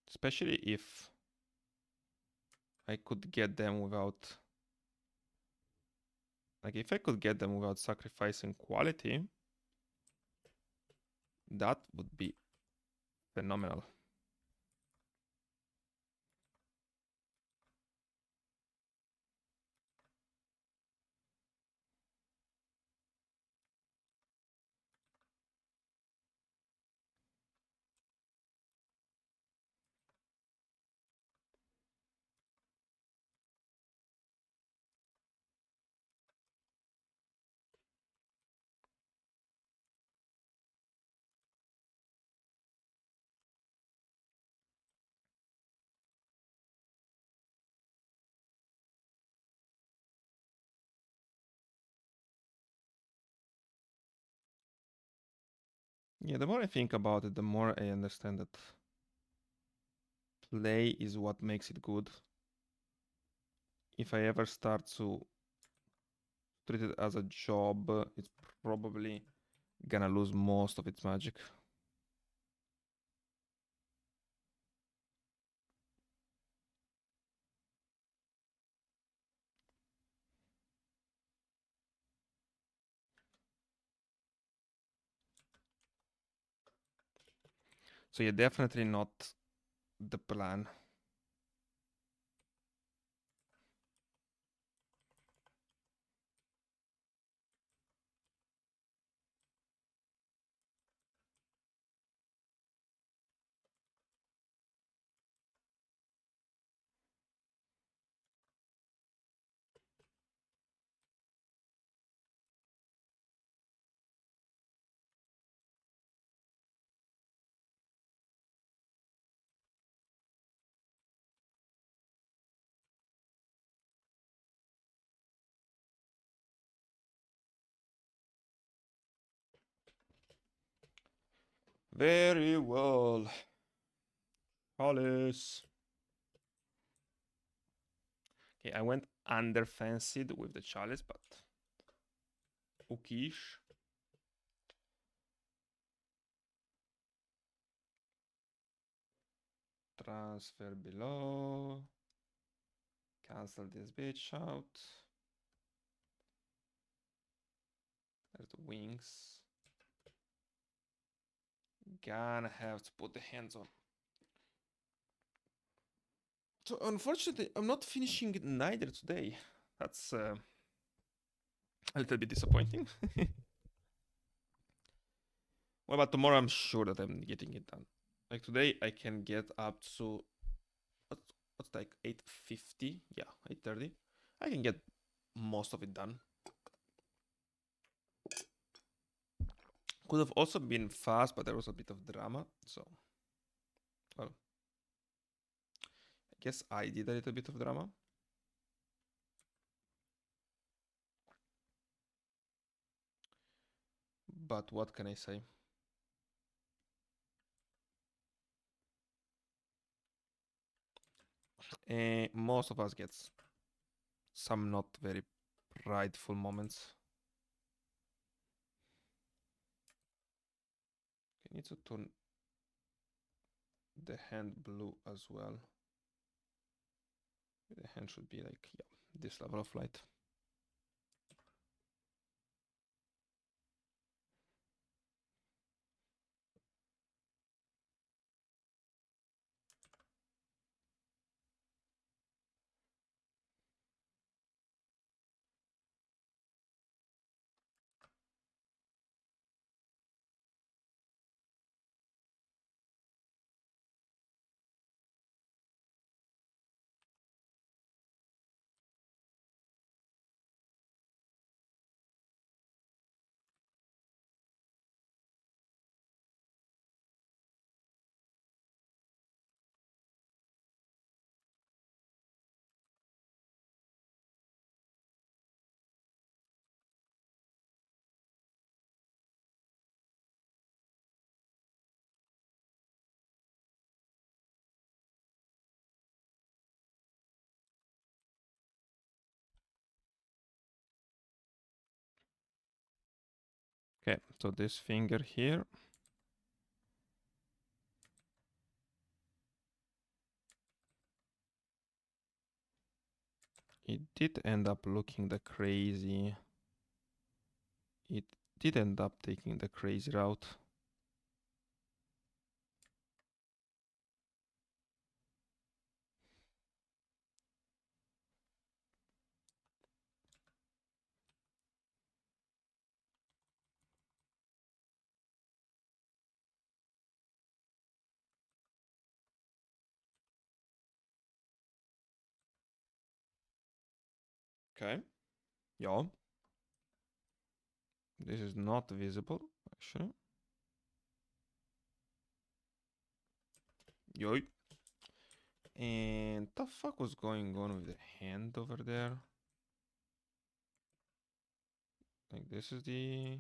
[SPEAKER 1] Especially if I could get them without, like if I could get them without sacrificing quality, that would be phenomenal. Yeah, the more I think about it, the more I understand that play is what makes it good. If I ever start to treat it as a job, it's probably gonna lose most of its magic. So yeah, definitely not the plan. Very well. Hollis. Okay, I went under fancied with the chalice, but ookish. Transfer below. Cancel this bitch out. There's the wings. Gonna have to put the hands on. So unfortunately, I'm not finishing neither today. That's a little bit disappointing. Well, but tomorrow I'm sure that I'm getting it done. Like today, I can get up to what's like 8:50? Yeah, 8:30. I can get most of it done. Could have also been fast, but there was a bit of drama. So, well, I guess I did a little bit of drama. but what can I say? Most of us gets some not very prideful moments. I need to turn the hand blue as well. The hand should be like, yeah, this level of light. Okay, so this finger here. It did end up looking the crazy. It did end up taking the crazy route. Okay, yeah. This is not visible, actually. Yoi. And the fuck was going on with the hand over there? Like this is the...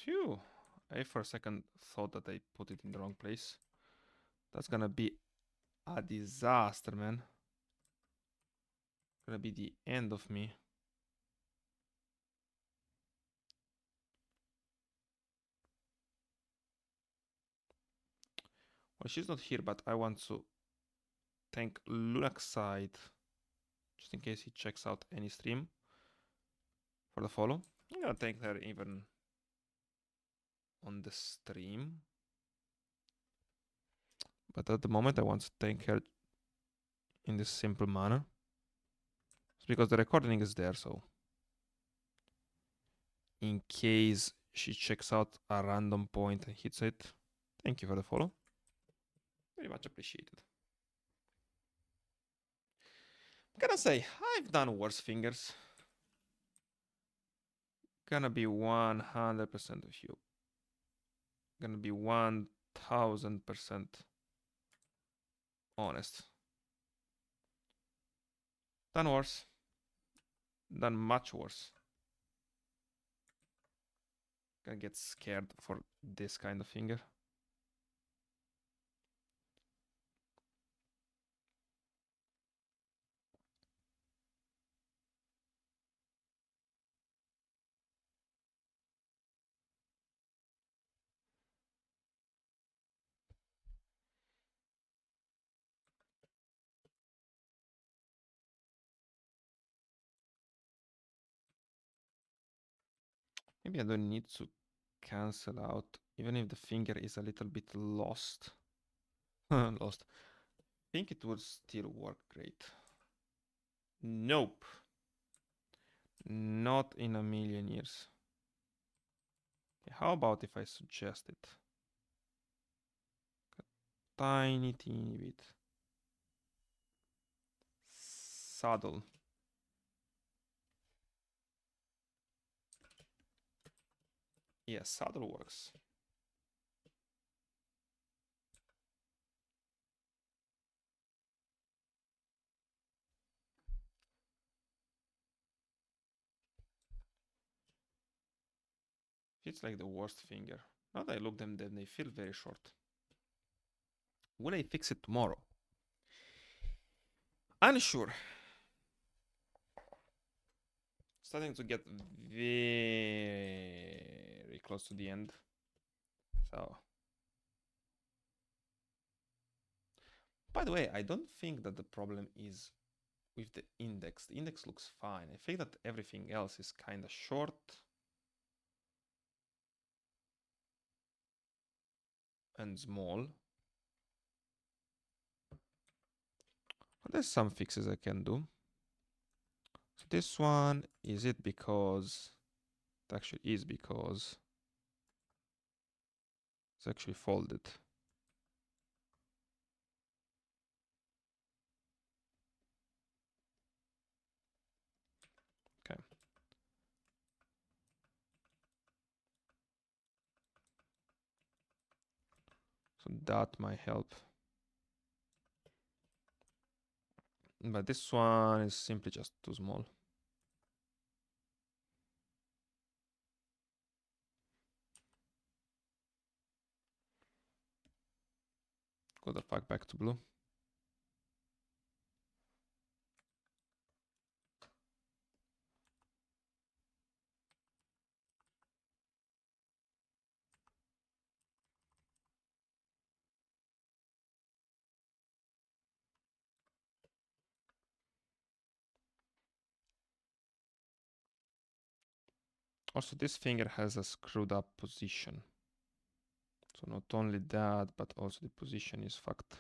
[SPEAKER 1] Phew. I for a second thought that I put it in the wrong place. That's gonna be a disaster, man. Gonna be the end of me. Well, she's not here, but I want to thank Lunaxide, just in case he checks out any stream, for the follow. I'm gonna thank her even on the stream. But at the moment, I want to thank her in this simple manner. It's because the recording is there, so in case she checks out a random point and hits it, thank you for the follow. Very much appreciated. I'm gonna say, I've done worse fingers. Gonna be 100% of you. Gonna be 1000% honest. Done worse. Done much worse. Gonna get scared for this kind of finger. Maybe I don't need to cancel out, even if the finger is a little bit lost. Lost. I think it would still work great. Nope. Not in a million years. Okay, how about if I suggest it? A tiny, teeny bit. Saddle. Yes, saddle works. It's like the worst finger. Now that I look them, then they feel very short. Will I fix it tomorrow? Unsure. Starting to get very close to the end. So, by the way, I don't think that the problem is with the index. The index looks fine. I think that everything else is kind of short. And small. But there's some fixes I can do. So this one, is it because... It actually is because it's actually folded. Okay. So that might help. But this one is simply just too small. Go the fuck back to blue. Also, this finger has a screwed up position. So not only that, but also the position is fucked.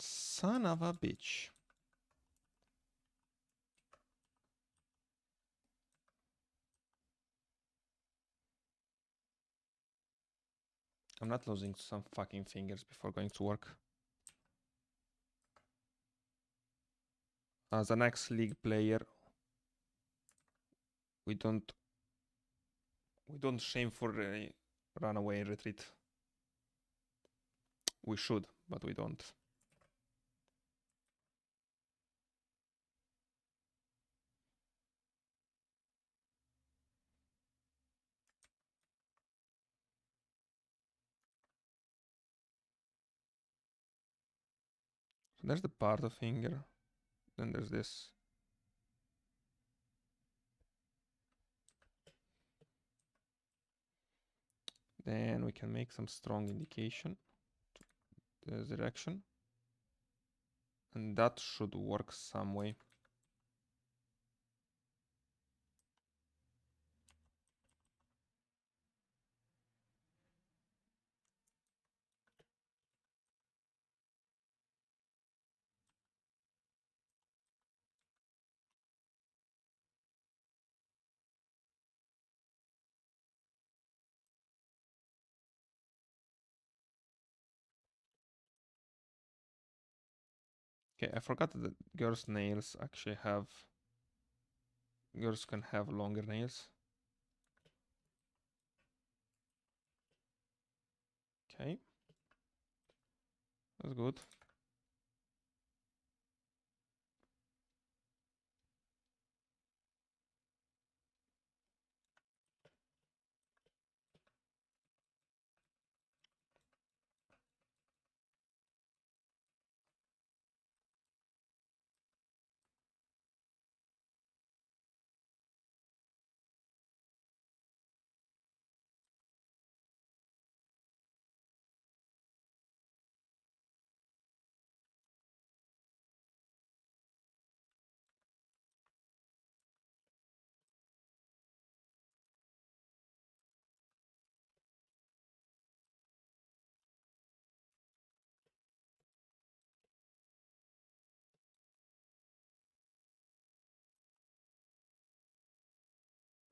[SPEAKER 1] Son of a bitch. I'm not losing some fucking fingers before going to work. As an ex-league player, we don't shamefully run away and retreat. We should, but we don't. So there's the part of finger. Then there's this. Then we can make some strong indication to the direction. And that should work some way. Okay, I forgot that girls' nails actually have... Girls can have longer nails. Okay. That's good.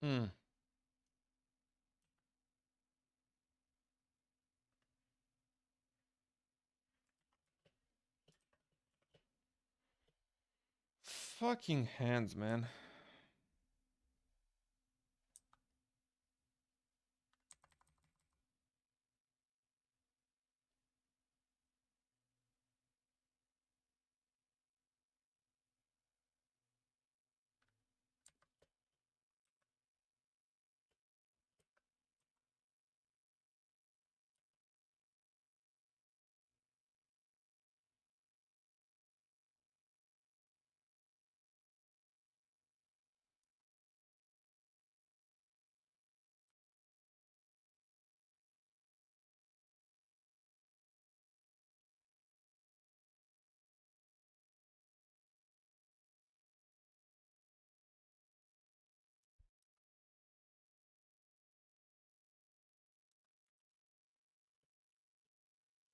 [SPEAKER 1] Hmm. Fucking hands, man.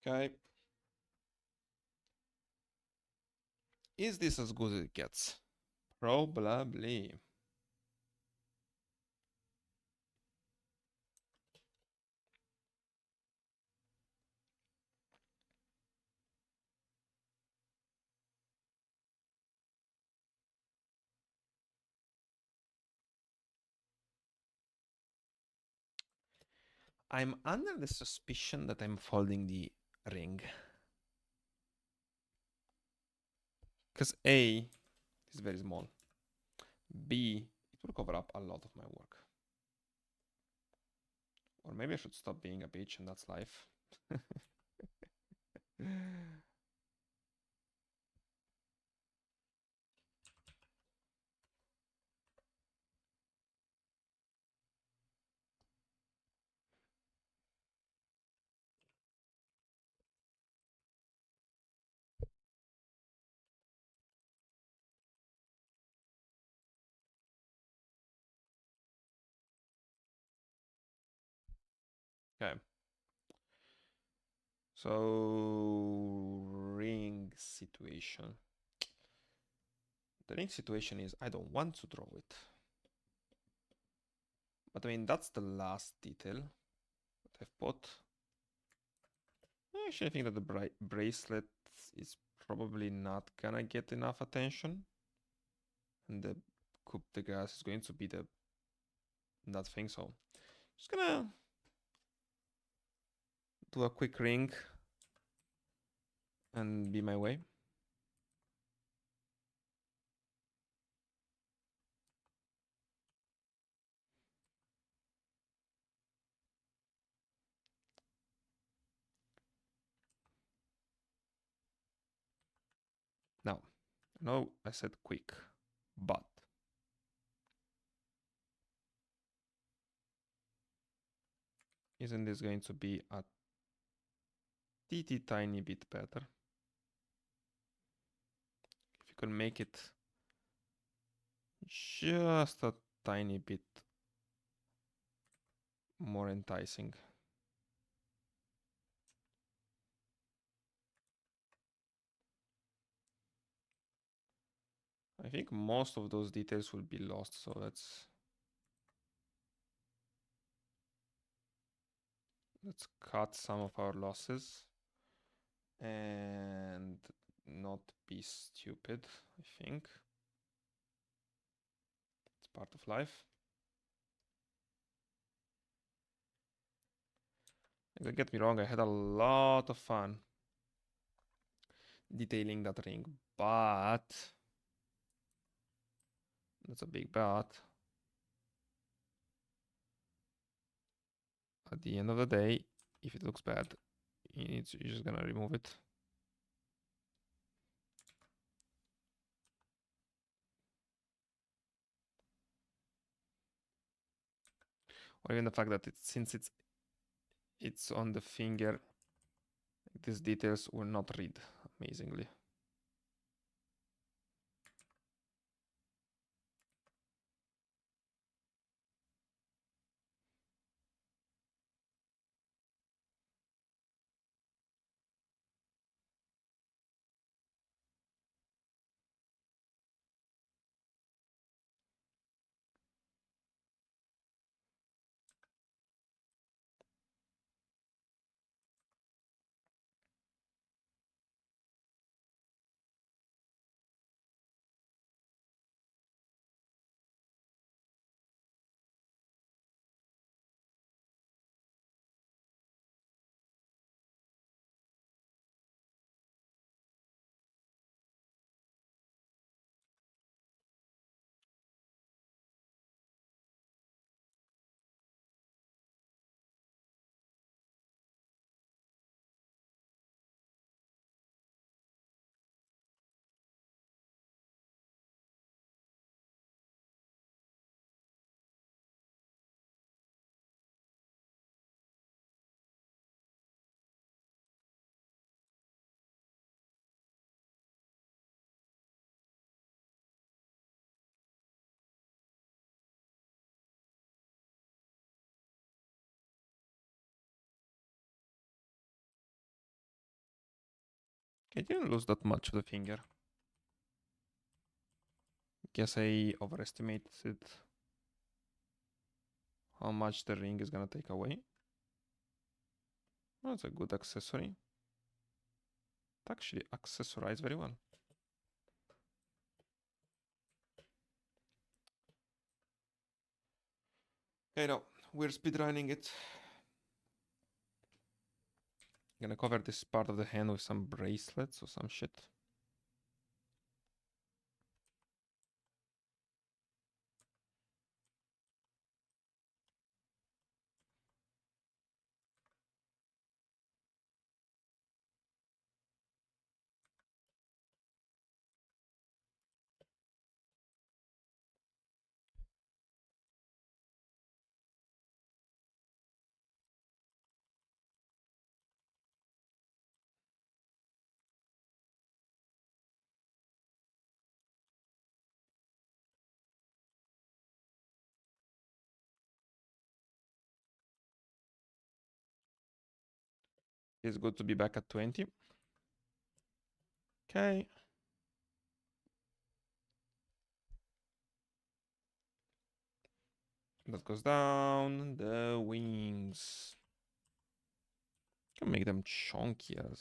[SPEAKER 1] Okay. Is this as good as it gets? Probably. I'm under the suspicion that I'm folding the ring. Because A is very small. B, it will cover up a lot of my work. Or maybe I should stop being a bitch and that's life. Okay. So, ring situation. The ring situation is I don't want to draw it. But I mean, that's the last detail that I've put. Actually, I think that the bracelet is probably not gonna get enough attention. And the coup de grace is going to be the that thing. So, just gonna do a quick ring and be my way. Now, I know I said quick, but isn't this going to be a teeny tiny bit better? If you can make it just a tiny bit more enticing. I think most of those details will be lost, so let's cut some of our losses. And not be stupid, I think. It's part of life. Don't get me wrong, I had a lot of fun detailing that ring, but that's a big but. At the end of the day, if it looks bad, you're just gonna remove it. Or even the fact that since it's on the finger, these details will not read amazingly. I didn't lose that much of the finger. Guess I overestimated how much the ring is gonna take away. That's a good accessory. It actually accessorized very well. Okay, now we're speedrunning it. I'm gonna cover this part of the hand with some bracelets or some shit. It's good to be back at 20. Okay. That goes down. The wings. Can make them chunkier.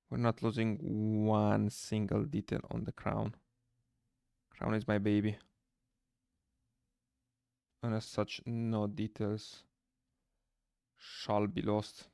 [SPEAKER 1] We're not losing one single detail on the crown. Crown is my baby. And as such, no details shall be lost.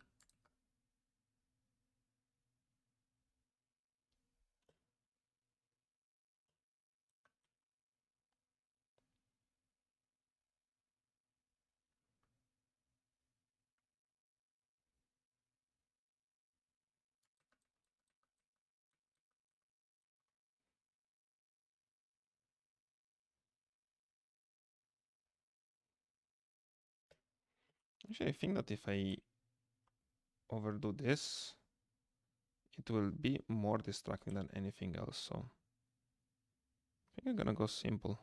[SPEAKER 1] Actually, I think that if I overdo this, it will be more distracting than anything else, so I think I'm gonna go simple.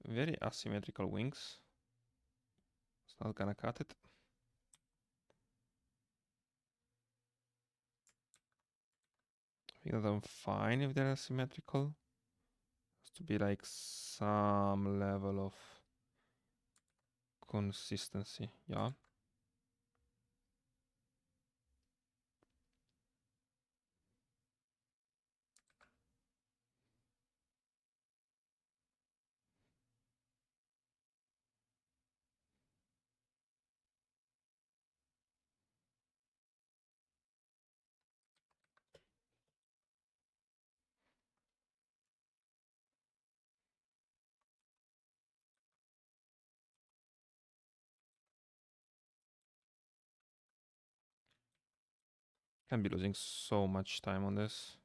[SPEAKER 1] Very asymmetrical wings. It's not gonna cut it. I think that I'm fine if they're asymmetrical. Has to be like some level of consistency, yeah. Can't be losing so much time on this.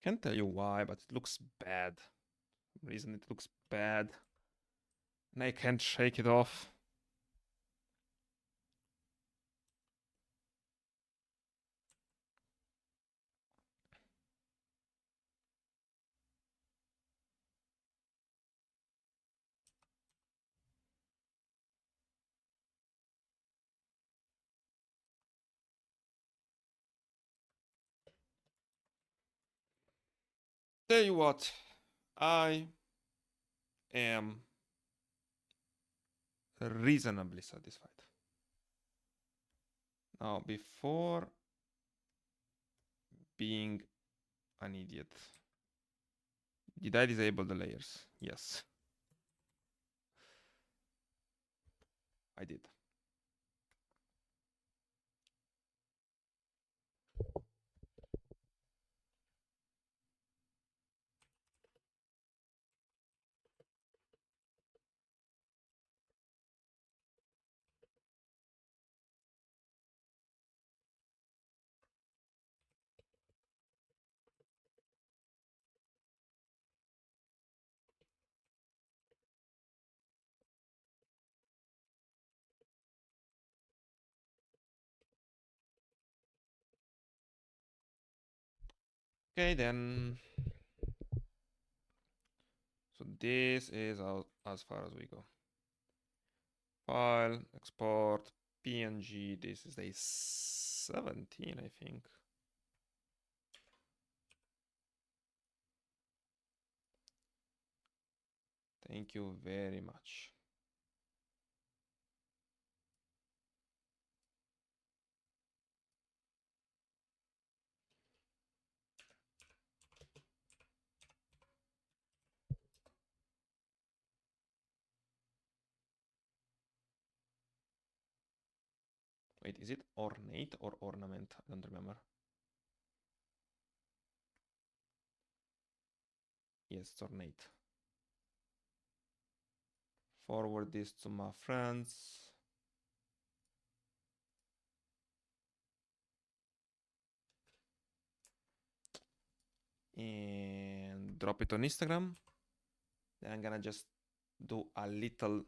[SPEAKER 1] Can't tell you why, but it looks bad. For some reason it looks bad. And I can't shake it off. Tell you what, I am reasonably satisfied. Now, before being an idiot, did I disable the layers? Yes, I did. Okay, then. So this is as far as we go. File, export, PNG. This is day 17, I think. Thank you very much. Wait, is it ornate or ornament? I don't remember. Yes, it's ornate. Forward this to my friends. And drop it on Instagram. Then I'm gonna just do a little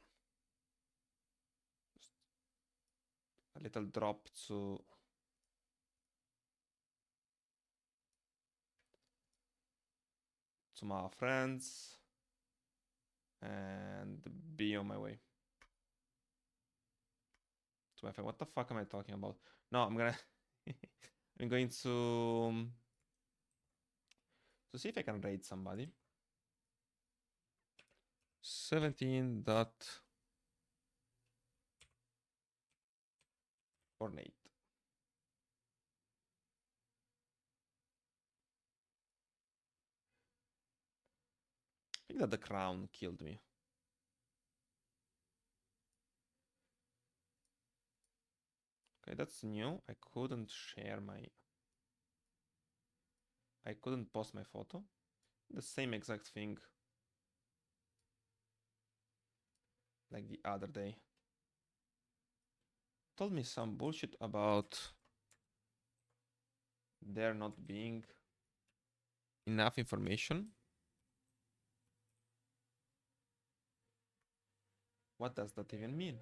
[SPEAKER 1] drop to my friends and be on my way to my friend. What the fuck am I talking about? No, I'm gonna I'm going to see if I can raid somebody. 17 dot ornate. I think that the crown killed me. Okay, that's new. I couldn't post my photo. The same exact thing like the other day. Told me some bullshit about there not being enough information. What does that even mean?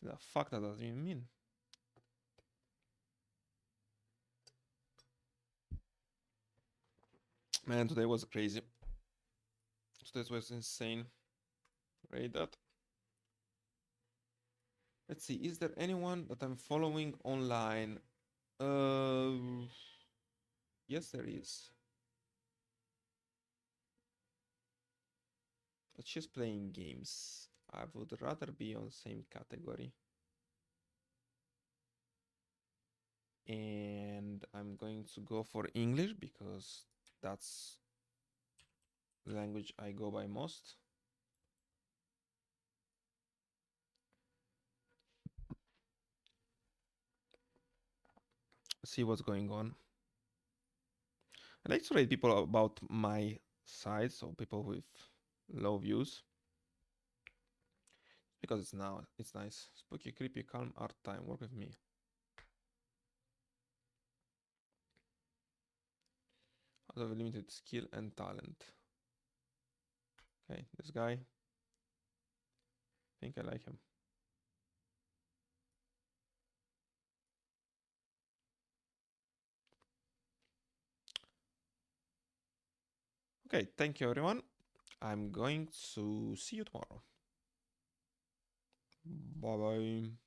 [SPEAKER 1] The fuck that does even mean? Man, today was crazy. Today was insane. Read that. Let's see, is there anyone that I'm following online? Yes, there is. But she's playing games. I would rather be on same category. And I'm going to go for English because that's the language I go by most. See what's going on. I like to rate people about my side, so people with low views. Because it's nice. Spooky, creepy, calm, art time. Work with me. Out of limited skill and talent. Okay, this guy. I think I like him. Okay, thank you everyone. I'm going to see you tomorrow. Bye bye.